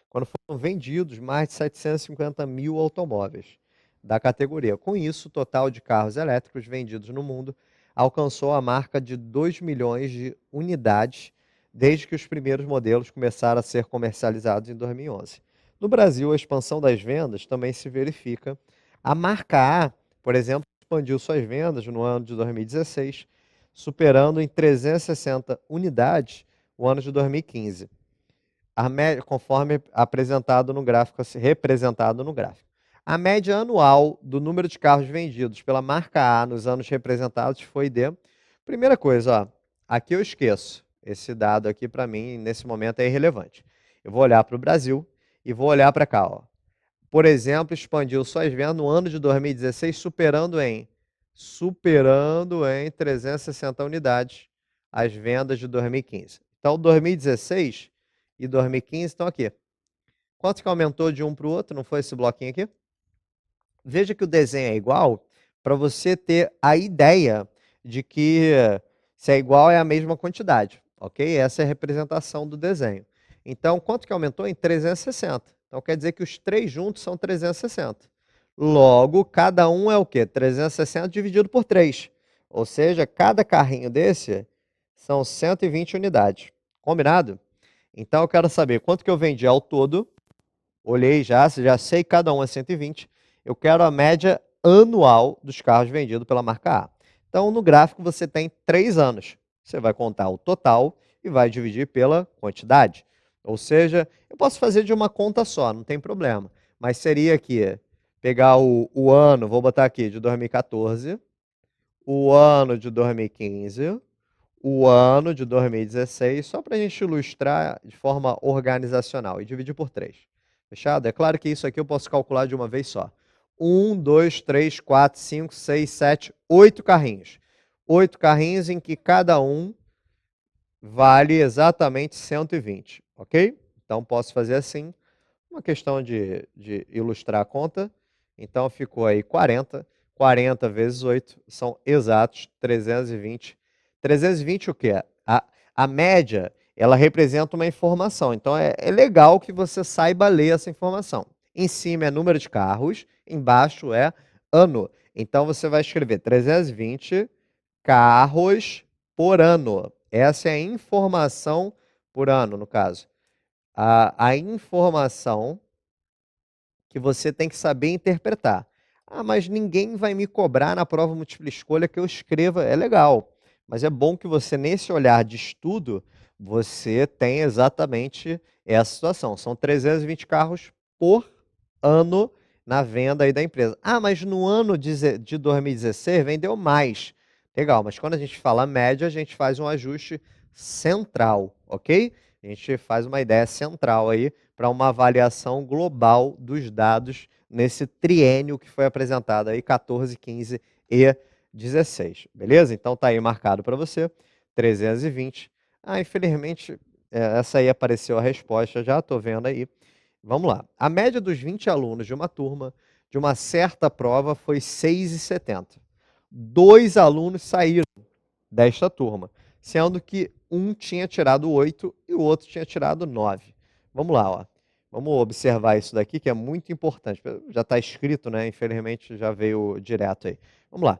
quando foram vendidos mais de 750 mil automóveis da categoria. Com isso, o total de carros elétricos vendidos no mundo alcançou a marca de 2 milhões de unidades desde que os primeiros modelos começaram a ser comercializados em 2011. No Brasil, a expansão das vendas também se verifica. A marca A, por exemplo, expandiu suas vendas no ano de 2016, superando em 360 unidades o ano de 2015, conforme apresentado no gráfico, representado no gráfico. A média anual do número de carros vendidos pela marca A nos anos representados foi de... Primeira coisa, ó, aqui eu esqueço. Esse dado aqui, para mim, nesse momento, é irrelevante. Eu vou olhar para o Brasil e vou olhar para cá. Ó. Por exemplo, expandiu suas vendas no ano de 2016, superando em 360 unidades as vendas de 2015. Então, 2016 e 2015 estão aqui. Quanto que aumentou de um para o outro? Não foi esse bloquinho aqui? Veja que o desenho é igual para você ter a ideia de que se é igual é a mesma quantidade, ok? Essa é a representação do desenho. Então, quanto que aumentou? Em 360. Então, quer dizer que os três juntos são 360. Logo, cada um é o quê? 360 dividido por 3. Ou seja, cada carrinho desse são 120 unidades. Combinado? Então, eu quero saber quanto que eu vendi ao todo. Olhei já sei que cada um é 120. Eu quero a média anual dos carros vendidos pela marca A. Então, no gráfico, você tem 3 anos. Você vai contar o total e vai dividir pela quantidade. Ou seja, eu posso fazer de uma conta só, não tem problema. Mas seria que pegar o ano, vou botar aqui, de 2014, o ano de 2015, o ano de 2016, só para a gente ilustrar de forma organizacional e dividir por 3. Fechado? É claro que isso aqui eu posso calcular de uma vez só. 1, 2, 3, 4, 5, 6, 7, 8 carrinhos. 8 carrinhos em que cada um vale exatamente 120, ok? Então, posso fazer assim, uma questão de ilustrar a conta. Então, ficou aí 40. 40 vezes 8 são exatos 320. 320 o quê? A média, ela representa uma informação. Então, é legal que você saiba ler essa informação. Em cima é número de carros, embaixo é ano. Então, você vai escrever 320 carros por ano. Essa é a informação por ano, no caso. A informação que você tem que saber interpretar. Ah, mas ninguém vai me cobrar na prova múltipla escolha que eu escreva. É legal, mas é bom que você, nesse olhar de estudo, você tenha exatamente essa situação. São 320 carros por ano na venda aí da empresa. Ah, mas no ano de 2016 vendeu mais. Legal, mas quando a gente fala média, a gente faz um ajuste central, ok? A gente faz uma ideia central aí para uma avaliação global dos dados nesse triênio que foi apresentado aí, 14, 15 e 16, beleza? Então tá aí marcado para você, 320. Ah, infelizmente, essa aí apareceu a resposta, já estou vendo aí. Vamos lá. A média dos 20 alunos de uma turma de uma certa prova foi 6,70. 2 alunos saíram desta turma, sendo que um tinha tirado 8 e o outro tinha tirado 9. Vamos lá, ó. Vamos observar isso daqui que é muito importante. Já está escrito, né? Infelizmente já veio direto aí. Vamos lá.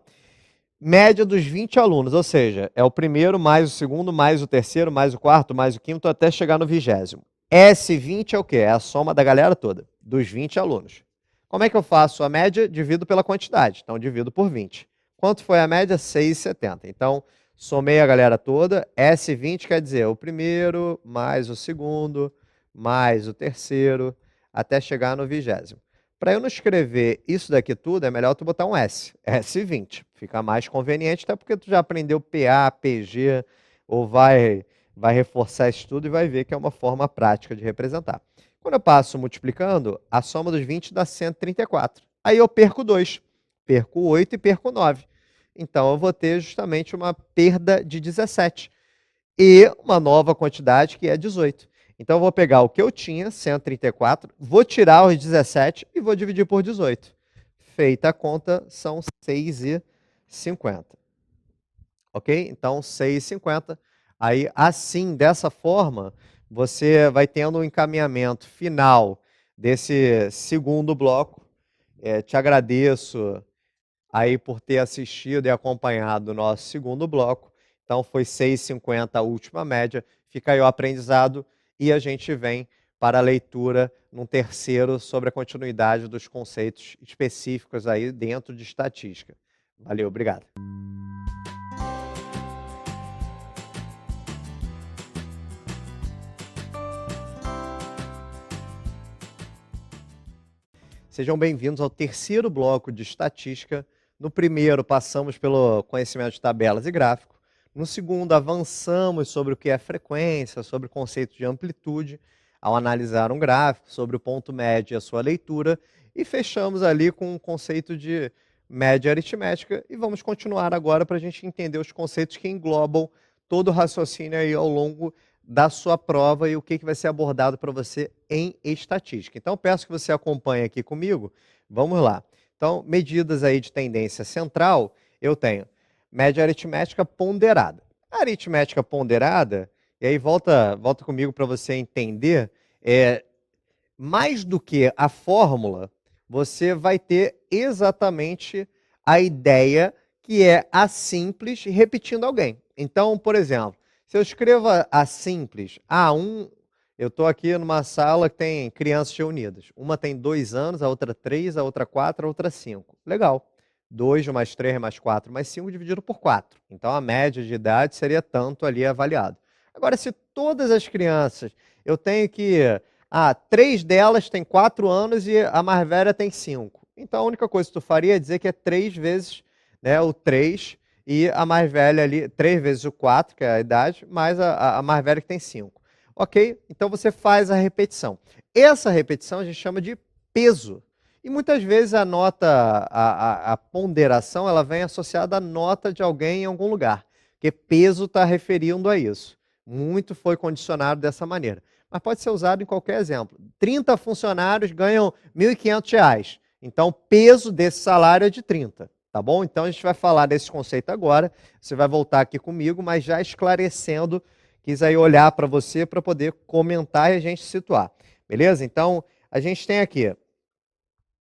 Média dos 20 alunos, ou seja, é o primeiro mais o segundo, mais o terceiro, mais o quarto, mais o quinto, até chegar no 20º. S20 é o quê? É a soma da galera toda, dos 20 alunos. Como é que eu faço a média? Divido pela quantidade, então divido por 20. Quanto foi a média? 6,70. Então, somei a galera toda, S20 quer dizer o primeiro, mais o segundo, mais o terceiro, até chegar no 20º. Para eu não escrever isso daqui tudo, é melhor tu botar um S, S20. Fica mais conveniente, até porque tu já aprendeu PA, PG, ou vai reforçar isso tudo e vai ver que é uma forma prática de representar. Quando eu passo multiplicando, a soma dos 20 dá 134. Aí eu perco 2, perco 8 e perco 9. Então eu vou ter justamente uma perda de 17 e uma nova quantidade que é 18. Então eu vou pegar o que eu tinha, 134, vou tirar os 17 e vou dividir por 18. Feita a conta, são 6,50. Ok? Então 6,50. Aí assim, dessa forma, você vai tendo um encaminhamento final desse segundo bloco. Te agradeço aí por ter assistido e acompanhado o nosso segundo bloco. Então foi 6,50 a última média. Fica aí o aprendizado e a gente vem para a leitura num terceiro sobre a continuidade dos conceitos específicos aí dentro de estatística. Valeu, obrigado. Sejam bem-vindos ao terceiro bloco de estatística. No primeiro, passamos pelo conhecimento de tabelas e gráfico. No segundo, avançamos sobre o que é frequência, sobre o conceito de amplitude, ao analisar um gráfico, sobre o ponto médio e a sua leitura. E fechamos ali com o conceito de média aritmética. E vamos continuar agora para a gente entender os conceitos que englobam todo o raciocínio aí ao longo da sua prova e o que vai ser abordado para você em estatística. Então, peço que você acompanhe aqui comigo. Vamos lá. Então, medidas aí de tendência central, eu tenho média aritmética ponderada. A aritmética ponderada, e aí volta comigo para você entender, mais do que a fórmula, você vai ter exatamente a ideia que é a simples repetindo alguém. Então, por exemplo, se eu escrevo a simples, eu estou aqui numa sala que tem crianças reunidas. Uma tem 2 anos, a outra 3, a outra 4, a outra 5. Legal. 2 mais 3 mais 4 mais 5 dividido por 4. Então, a média de idade seria tanto ali avaliado. Agora, se todas as crianças, eu tenho que 3 delas têm 4 anos e a mais velha tem 5. Então, a única coisa que tu faria é dizer que é 3 vezes, né, o 3 e a mais velha ali, 3 vezes o 4, que é a idade, mais a mais velha que tem 5. Ok? Então, você faz a repetição. Essa repetição a gente chama de peso. E muitas vezes a nota, a ponderação, ela vem associada à nota de alguém em algum lugar, porque peso está referindo a isso. Muito foi condicionado dessa maneira. Mas pode ser usado em qualquer exemplo. 30 funcionários ganham R$ 1.500. Então, o peso desse salário é de 30. Tá bom? Então, a gente vai falar desse conceito agora. Você vai voltar aqui comigo, mas já esclarecendo, quis aí olhar para você para poder comentar e a gente situar. Beleza? Então, a gente tem aqui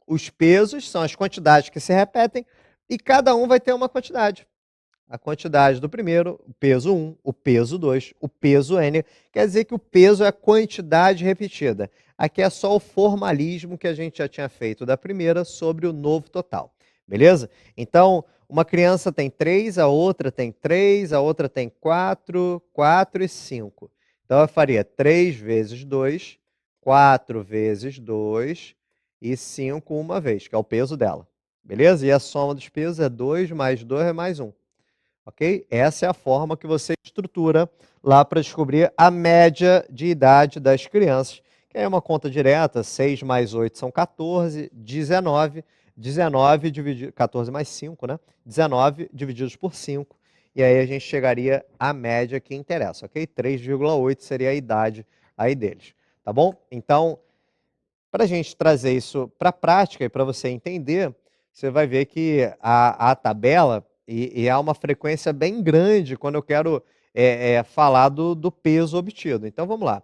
os pesos, são as quantidades que se repetem, e cada um vai ter uma quantidade. A quantidade do primeiro, o peso 1, o peso 2, o peso N. Quer dizer que o peso é a quantidade repetida. Aqui é só o formalismo que a gente já tinha feito da primeira sobre o novo total. Beleza? Então, uma criança tem 3, a outra tem 3, a outra tem 4, 4 e 5. Então, eu faria 3 vezes 2, 4 vezes 2 e 5 uma vez, que é o peso dela. Beleza? E a soma dos pesos é 2 mais 2 é mais 1. Ok? Essa é a forma que você estrutura lá para descobrir a média de idade das crianças, que é uma conta direta, 6 mais 8 são 14, 19, 19 dividido, 14 mais 5, né? 19 divididos por 5, e aí a gente chegaria à média que interessa, ok? 3,8 seria a idade aí deles, tá bom? Então, para a gente trazer isso para a prática e para você entender, você vai ver que a tabela, e há uma frequência bem grande quando eu quero falar do peso obtido. Então vamos lá.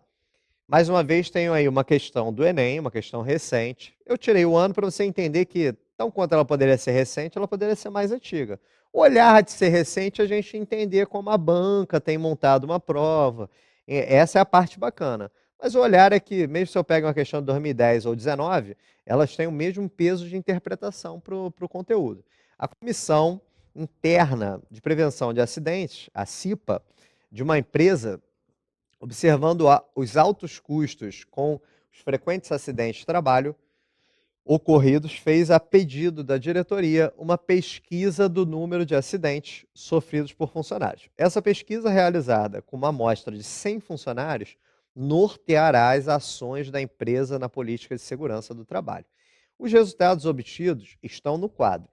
Mais uma vez, tenho aí uma questão do Enem, uma questão recente. Eu tirei o ano para você entender que, tão quanto ela poderia ser recente, ela poderia ser mais antiga. O olhar de ser recente, a gente entender como a banca tem montado uma prova. Essa é a parte bacana. Mas o olhar é que, mesmo se eu pego uma questão de 2010 ou 19, elas têm o mesmo peso de interpretação para o conteúdo. A Comissão Interna de Prevenção de Acidentes, a CIPA, de uma empresa, observando os altos custos com os frequentes acidentes de trabalho ocorridos, fez a pedido da diretoria uma pesquisa do número de acidentes sofridos por funcionários. Essa pesquisa, realizada com uma amostra de 100 funcionários, norteará as ações da empresa na política de segurança do trabalho. Os resultados obtidos estão no quadro.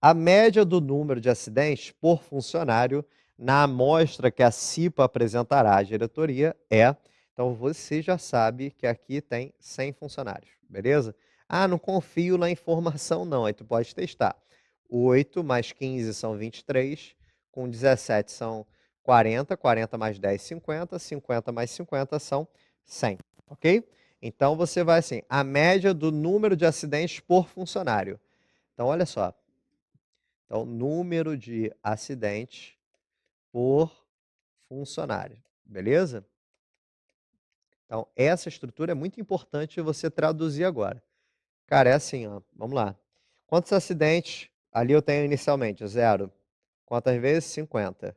A média do número de acidentes por funcionário na amostra que a CIPA apresentará à diretoria é, então você já sabe que aqui tem 100 funcionários, beleza? Ah, não confio na informação não, aí tu pode testar. 8 mais 15 são 23, com 17 são 40, 40 mais 10, 50, 50 mais 50 são 100, ok? Então você vai assim, a média do número de acidentes por funcionário. Então olha só, então número de acidentes por funcionário, beleza? Então, essa estrutura é muito importante você traduzir agora. Cara, é assim, ó, vamos lá. Quantos acidentes ali eu tenho inicialmente? 0. Quantas vezes? 50.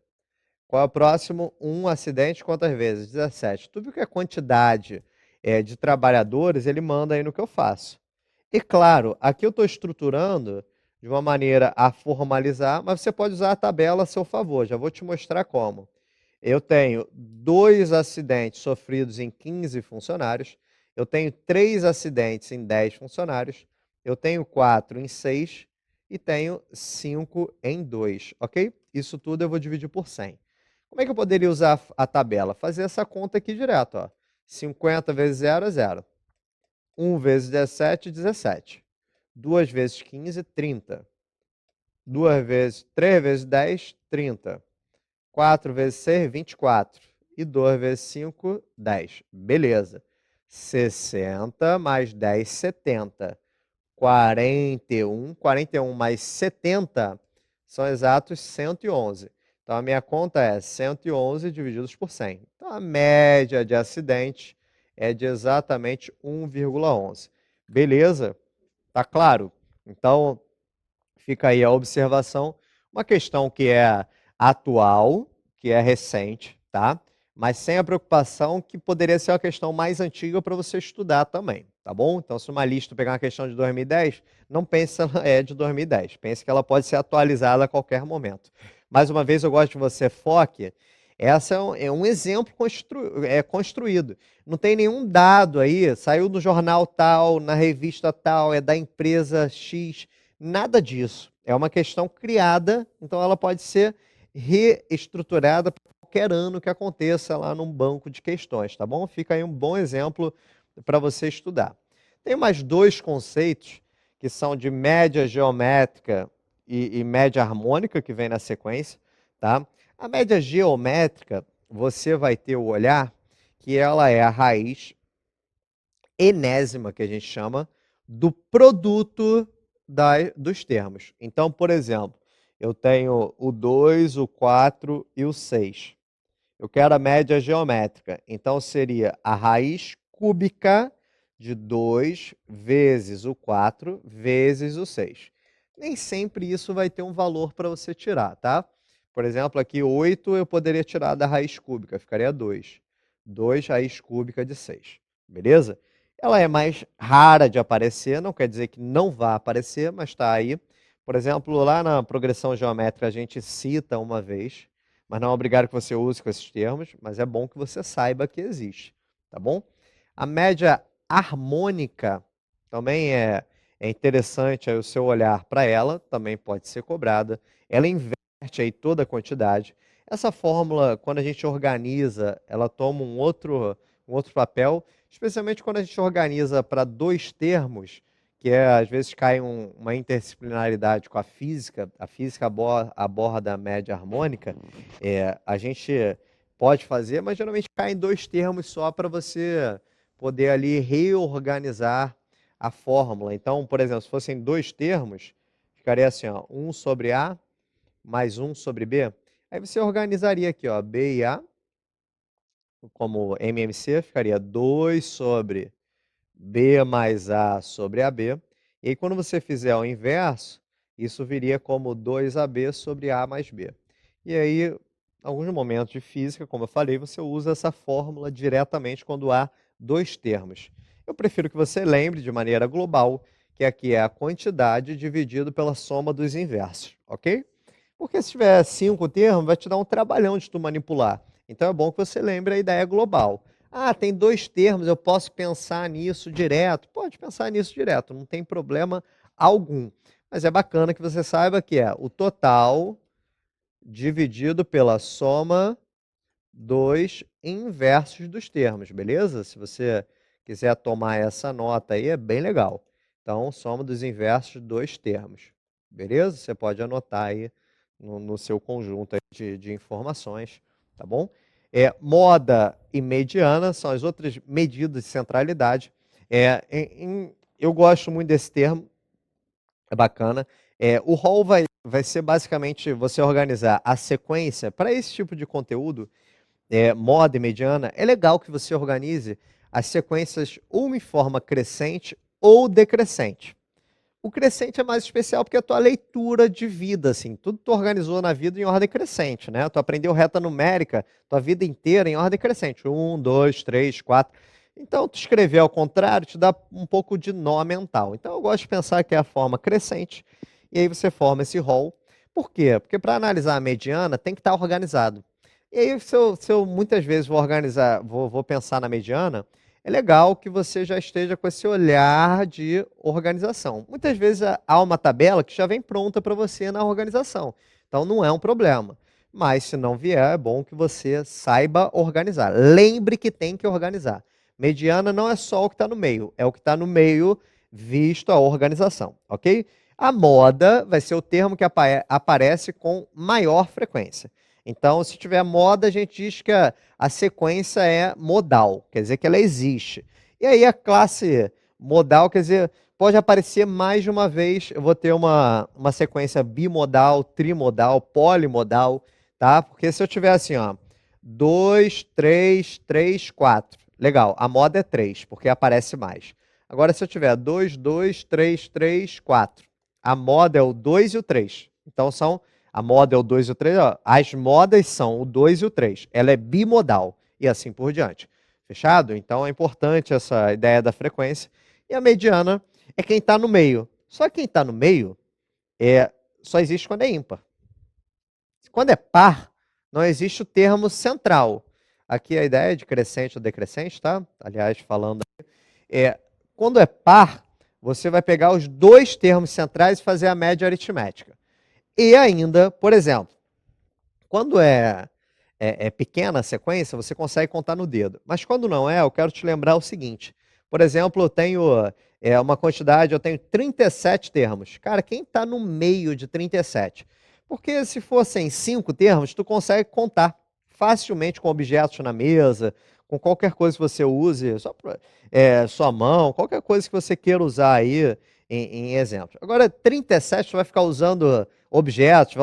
Qual é o próximo? Um acidente, quantas vezes? 17. Tu viu que a quantidade de trabalhadores, ele manda aí no que eu faço. E claro, aqui eu estou estruturando de uma maneira a formalizar, mas você pode usar a tabela a seu favor, já vou te mostrar como. Eu tenho 2 acidentes sofridos em 15 funcionários, eu tenho 3 acidentes em 10 funcionários, eu tenho 4 em 6 e tenho 5 em 2, ok? Isso tudo eu vou dividir por 100. Como é que eu poderia usar a tabela? Fazer essa conta aqui direto, ó. 50 vezes 0 é 0. 1 vezes 17, 17. 2 vezes 15, 30. 3 vezes 10, 30. 4 vezes 6, 24. E 2 vezes 5, 10. Beleza. 60 mais 10, 70. 41. 41 mais 70 são exatos 111. Então, a minha conta é 111 divididos por 100. Então, a média de acidentes é de exatamente 1,11. Beleza? Tá claro? Então, fica aí a observação. Uma questão que é atual, que é recente, tá? Mas sem a preocupação que poderia ser uma questão mais antiga para você estudar também, tá bom? Então, se uma lista pegar uma questão de 2010, não pense que ela é de 2010. Pense que ela pode ser atualizada a qualquer momento. Mais uma vez, eu gosto que você foque. Essa é um exemplo construído. Não tem nenhum dado aí, saiu no jornal tal, na revista tal, é da empresa X. Nada disso. É uma questão criada, então ela pode ser reestruturada para qualquer ano que aconteça lá num banco de questões, tá bom? Fica aí um bom exemplo para você estudar. Tem mais 2 conceitos que são de média geométrica e média harmônica, que vem na sequência, tá? A média geométrica, você vai ter o olhar que ela é a raiz enésima, que a gente chama, do produto dos termos. Então, por exemplo, eu tenho o 2, o 4 e o 6. Eu quero a média geométrica. Então, seria a raiz cúbica de 2 vezes o 4 vezes o 6. Nem sempre isso vai ter um valor para você tirar, tá? Por exemplo, aqui 8 eu poderia tirar da raiz cúbica, ficaria 2. 2 raiz cúbica de 6. Beleza? Ela é mais rara de aparecer, não quer dizer que não vá aparecer, mas está aí. Por exemplo, lá na progressão geométrica a gente cita uma vez, mas não é obrigado que você use com esses termos, mas é bom que você saiba que existe, tá bom? A média harmônica também é interessante aí o seu olhar para ela, também pode ser cobrada. Ela inverte aí toda a quantidade. Essa fórmula, quando a gente organiza, ela toma um outro papel, especialmente quando a gente organiza para dois termos, que às vezes cai uma interdisciplinaridade com a física aborda a média harmônica, a gente pode fazer, mas geralmente cai em dois termos só para você poder ali reorganizar a fórmula. Então, por exemplo, se fossem dois termos, ficaria assim, ó, 1 sobre A mais 1 sobre B. Aí você organizaria aqui, ó, B e A, como MMC, ficaria 2 sobre B mais A sobre AB. E aí, quando você fizer o inverso, isso viria como 2AB sobre A mais B. E aí, em alguns momentos de física, como eu falei, você usa essa fórmula diretamente quando há dois termos. Eu prefiro que você lembre de maneira global que aqui é a quantidade dividido pela soma dos inversos, ok? Porque se tiver 5 termos, vai te dar um trabalhão de tu manipular. Então é bom que você lembre a ideia global. Ah, tem dois termos, eu posso pensar nisso direto? Pode pensar nisso direto, não tem problema algum. Mas é bacana que você saiba que é o total dividido pela soma dos inversos dos termos, beleza? Se você quiser tomar essa nota aí, é bem legal. Então, soma dos inversos dos termos, beleza? Você pode anotar aí no seu conjunto aí de informações, tá bom? Moda e mediana são as outras medidas de centralidade. Eu gosto muito desse termo, é bacana. O rol vai ser basicamente você organizar a sequência para esse tipo de conteúdo, moda e mediana. É legal que você organize as sequências ou em forma crescente ou decrescente. O crescente é mais especial porque é a tua leitura de vida, assim, tudo tu organizou na vida em ordem crescente, né? Tu aprendeu reta numérica, tua vida inteira em ordem crescente. 1, 2, 3, 4. Então, tu escrever ao contrário te dá um pouco de nó mental. Então, eu gosto de pensar que é a forma crescente, e aí você forma esse rol. Por quê? Porque para analisar a mediana tem que estar organizado. E aí, se eu muitas vezes vou organizar, vou pensar na mediana, é legal que você já esteja com esse olhar de organização. Muitas vezes há uma tabela que já vem pronta para você na organização. Então não é um problema. Mas se não vier, é bom que você saiba organizar. Lembre que tem que organizar. Mediana não é só o que está no meio, é o que está no meio visto a organização, ok? A moda vai ser o termo que aparece com maior frequência. Então, se tiver moda, a gente diz que a sequência é modal, quer dizer que ela existe. E aí a classe modal, quer dizer, pode aparecer mais de uma vez. Eu vou ter uma sequência bimodal, trimodal, polimodal, tá? Porque se eu tiver assim, ó, 2, 3, 3, 4. Legal, a moda é 3, porque aparece mais. Agora, se eu tiver 2, 2, 3, 3, 4. A moda é o 2 e o 3. Então, a moda é o 2 e o 3. Ó. As modas são o 2 e o 3. Ela é bimodal e assim por diante. Fechado? Então, é importante essa ideia da frequência. E a mediana é quem está no meio. Só que quem está no meio só existe quando é ímpar. Quando é par, não existe o termo central. Aqui a ideia é de crescente ou decrescente, tá? Aliás, falando quando é par, você vai pegar os dois termos centrais e fazer a média aritmética. E ainda, por exemplo, quando é pequena a sequência, você consegue contar no dedo. Mas quando não é, eu quero te lembrar o seguinte. Por exemplo, eu tenho uma quantidade, eu tenho 37 termos. Cara, quem está no meio de 37? Porque se fossem 5 termos, tu consegue contar facilmente com objetos na mesa, com qualquer coisa que você use, sua mão, qualquer coisa que você queira usar aí em exemplo. Agora, 37, tu vai ficar usando objetos,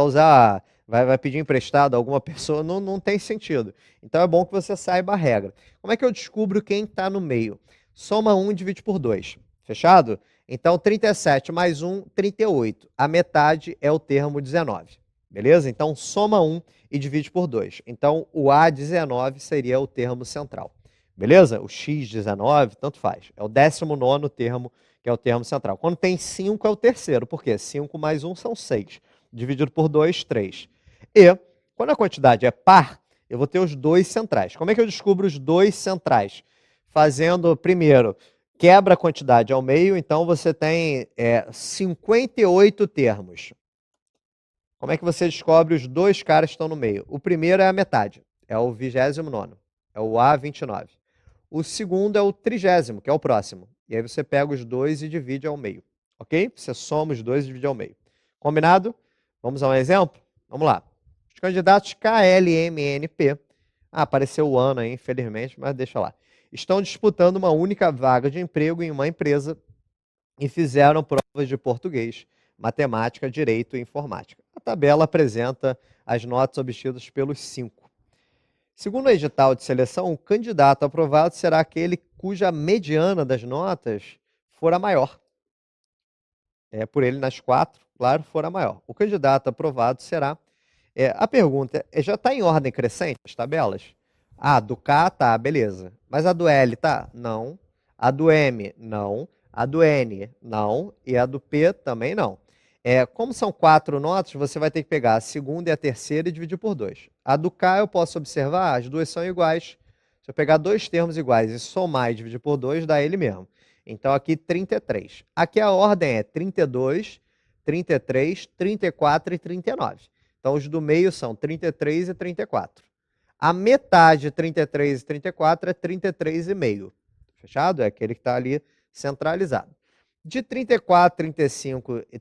vai pedir emprestado a alguma pessoa, não tem sentido. Então é bom que você saiba a regra. Como é que eu descubro quem está no meio? Soma 1 e divide por 2. Fechado? Então 37 mais 1, 38. A metade é o termo 19. Beleza? Então soma 1 e divide por 2. Então o A19 seria o termo central. Beleza? O x19, tanto faz. É o 19º termo, que é o termo central. Quando tem 5, é o terceiro. Por quê? 5 mais 1 são 6. Dividido por 2, 3. E, quando a quantidade é par, eu vou ter os dois centrais. Como é que eu descubro os dois centrais? Fazendo, primeiro, quebra a quantidade ao meio, então você tem 58 termos. Como é que você descobre os dois caras que estão no meio? O primeiro é a metade, é o 29º, é o A29. O segundo é o 30º, que é o próximo. E aí você pega os dois e divide ao meio, ok? Você soma os dois e divide ao meio. Combinado? Vamos a um exemplo? Vamos lá. Os candidatos KLMNP, apareceu o ano aí, infelizmente, mas deixa lá. Estão disputando uma única vaga de emprego em uma empresa e fizeram provas de português, matemática, direito e informática. A tabela apresenta as notas obtidas pelos 5. Segundo o edital de seleção, o candidato aprovado será aquele cuja mediana das notas for a maior. Por ele, nas 4, claro, for a maior. O candidato aprovado será... a pergunta já está em ordem crescente, as tabelas? A do K tá, beleza. Mas a do L tá? Não. A do M, não. A do N, não. E a do P também não. Como são 4 notas, você vai ter que pegar a segunda e a terceira e dividir por 2. A do K eu posso observar, as duas são iguais. Se eu pegar dois termos iguais e somar e dividir por 2, dá ele mesmo. Então aqui 33. Aqui a ordem é 32, 33, 34 e 39. Então os do meio são 33 e 34. A metade de 33 e 34 é 33,5. Fechado? É aquele que está ali centralizado. De 34, 35 e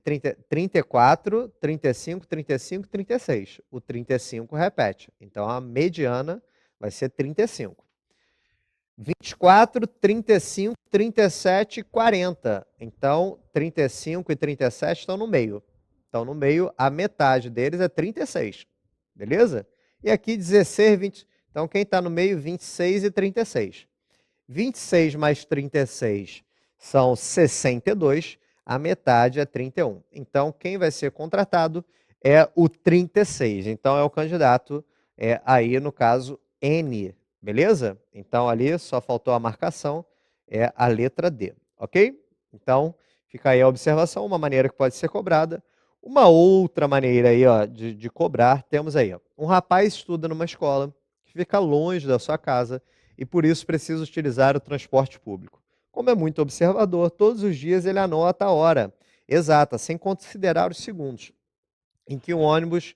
34, 35, 35, 36. O 35 repete. Então a mediana vai ser 35. 24, 35, 37 e 40. Então 35 e 37 estão no meio. Então no meio, a metade deles é 36. Beleza? E aqui 16, 20. Então quem está no meio, 26 e 36. 26 mais 36 são 62, a metade é 31. Então, quem vai ser contratado é o 36. Então, é o candidato aí, no caso, N, beleza? Então, ali só faltou a marcação, é a letra D, ok? Então, fica aí a observação, uma maneira que pode ser cobrada. Uma outra maneira aí, ó, de cobrar, temos aí, ó, um rapaz estuda numa escola que fica longe da sua casa e por isso precisa utilizar o transporte público. Como é muito observador, todos os dias ele anota a hora exata, sem considerar os segundos, em que o ônibus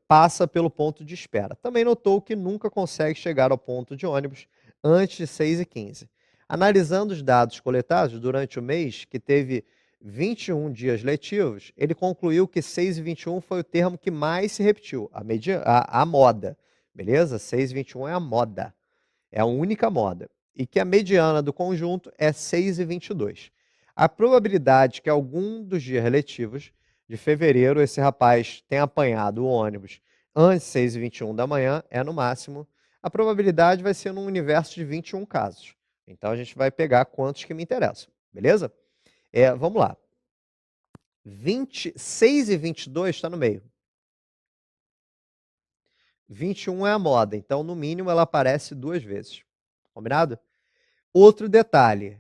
passa pelo ponto de espera. Também notou que nunca consegue chegar ao ponto de ônibus antes de 6h15. Analisando os dados coletados durante o mês, que teve 21 dias letivos, ele concluiu que 6h21 foi o termo que mais se repetiu, a moda. Beleza? 6h21 é a moda. É a única moda. E que a mediana do conjunto é 6,22. A probabilidade que algum dos dias letivos de fevereiro esse rapaz tenha apanhado o ônibus antes de 6h21 da manhã é no máximo. A probabilidade vai ser num universo de 21 casos. Então a gente vai pegar quantos que me interessam. Beleza? Vamos lá. 6 e 22 está no meio. 21 é a moda, então no mínimo ela aparece 2 vezes. Combinado? Outro detalhe,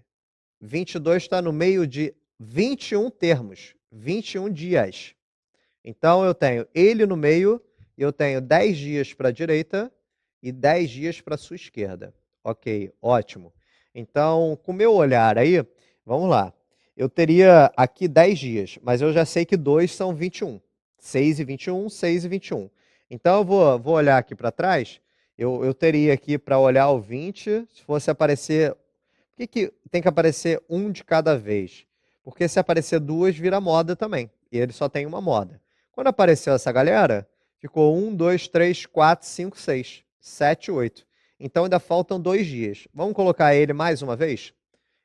22 está no meio de 21 termos, 21 dias. Então eu tenho ele no meio, e eu tenho 10 dias para a direita e 10 dias para a sua esquerda. Ok, ótimo. Então, com o meu olhar aí, vamos lá. Eu teria aqui 10 dias, mas eu já sei que 2 são 21. 6 e 21, 6 e 21. Então, eu vou olhar aqui para trás. Eu teria aqui para olhar o 20, se fosse aparecer... Por que tem que aparecer um de cada vez? Porque se aparecer 2, vira moda também. E ele só tem uma moda. Quando apareceu essa galera, ficou 1, 2, 3, 4, 5, 6, 7, 8. Então ainda faltam 2 dias. Vamos colocar ele mais uma vez?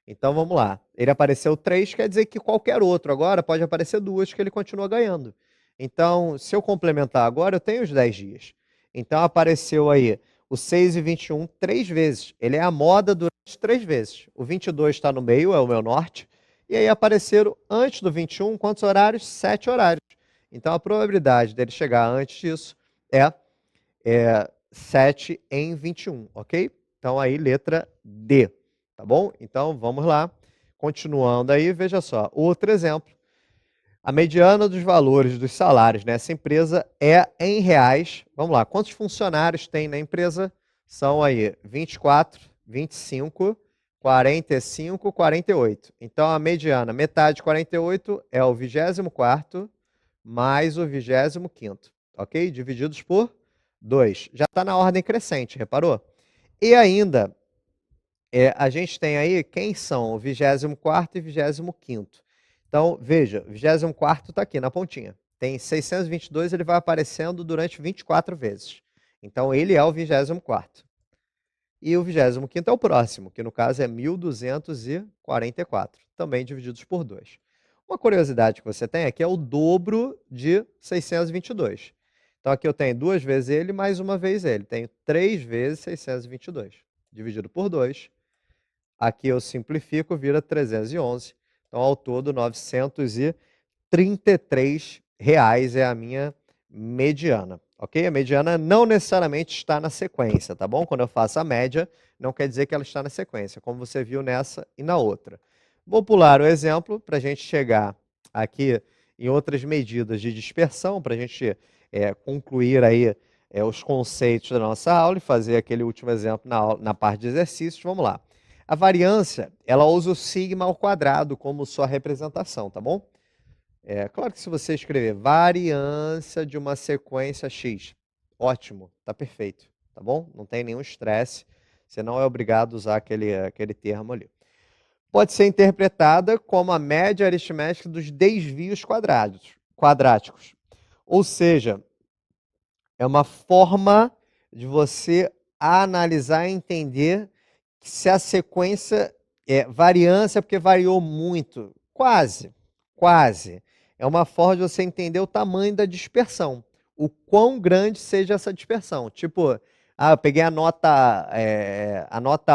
Então vamos lá. Ele apareceu 3, quer dizer que qualquer outro agora pode aparecer 2, que ele continua ganhando. Então, se eu complementar agora, eu tenho os 10 dias. Então apareceu aí o 6 e 21 3 vezes. Ele é a moda durante 3 vezes. O 22 está no meio, é o meu norte. E aí apareceram antes do 21, quantos horários? 7 horários. Então a probabilidade dele chegar antes disso é 7 em 21, ok? Então, aí, letra D, tá bom? Então, vamos lá. Continuando aí, veja só. Outro exemplo. A mediana dos valores dos salários nessa empresa é em reais. Vamos lá, quantos funcionários tem na empresa? São aí 24, 25, 45, 48. Então, a mediana, metade de 48 é o 24º mais o 25º, ok? Divididos por 2. Já está na ordem crescente, reparou? E ainda, a gente tem aí quem são o 24º e 25º. Então, veja, o 24º está aqui na pontinha. Tem 622, ele vai aparecendo durante 24 vezes. Então, ele é o 24º. E o 25º é o próximo, que no caso é 1244, também divididos por 2. Uma curiosidade que você tem é que é o dobro de 622. Então, aqui eu tenho 2 vezes ele, mais uma vez ele. Tenho 3 vezes 622, dividido por 2. Aqui eu simplifico, vira 311. Então, ao todo, R$ 933 é a minha mediana, ok? A mediana não necessariamente está na sequência, tá bom? Quando eu faço a média, não quer dizer que ela está na sequência, como você viu nessa e na outra. Vou pular o exemplo para a gente chegar aqui em outras medidas de dispersão, para a gente concluir aí os conceitos da nossa aula e fazer aquele último exemplo na parte de exercícios. Vamos lá. A variância, ela usa o sigma ao quadrado como sua representação, tá bom? Claro que se você escrever variância de uma sequência x, ótimo, tá perfeito, tá bom? Não tem nenhum estresse, você não é obrigado a usar aquele termo ali. Pode ser interpretada como a média aritmética dos desvios quadráticos. Ou seja, é uma forma de você analisar e entender se a sequência é variância porque variou muito. Quase. É uma forma de você entender o tamanho da dispersão. O quão grande seja essa dispersão. Tipo, eu peguei a nota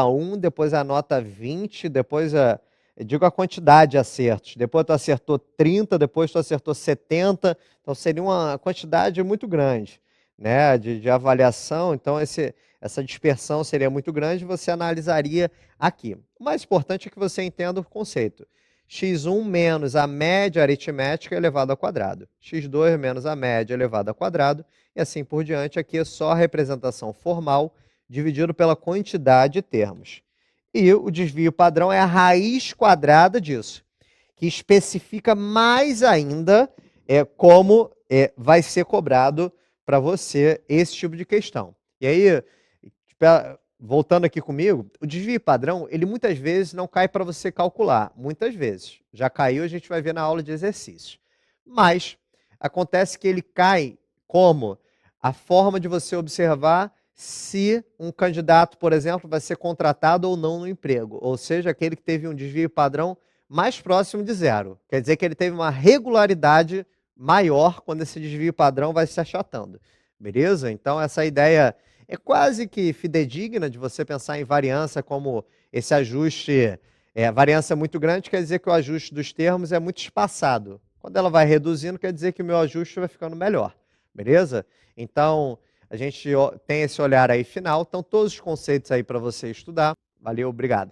1, depois a nota 20, depois eu digo a quantidade de acertos. Depois tu acertou 30, depois tu acertou 70. Então seria uma quantidade muito grande, né, de avaliação. Então essa dispersão seria muito grande, você analisaria aqui. O mais importante é que você entenda o conceito. x1 menos a média aritmética elevado ao quadrado. x2 menos a média elevado ao quadrado. E assim por diante. Aqui é só a representação formal dividido pela quantidade de termos. E o desvio padrão é a raiz quadrada disso, que especifica mais ainda como vai ser cobrado para você esse tipo de questão. E aí, voltando aqui comigo, o desvio padrão, ele muitas vezes não cai para você calcular. Muitas vezes. Já caiu, a gente vai ver na aula de exercícios. Mas acontece que ele cai como a forma de você observar se um candidato, por exemplo, vai ser contratado ou não no emprego. Ou seja, aquele que teve um desvio padrão mais próximo de zero. Quer dizer que ele teve uma regularidade maior quando esse desvio padrão vai se achatando. Beleza? Então, essa ideia é quase que fidedigna de você pensar em variância como esse ajuste. A variância é muito grande, quer dizer que o ajuste dos termos é muito espaçado. Quando ela vai reduzindo, quer dizer que o meu ajuste vai ficando melhor. Beleza? Então, a gente tem esse olhar aí final. Então, todos os conceitos aí para você estudar. Valeu, obrigado.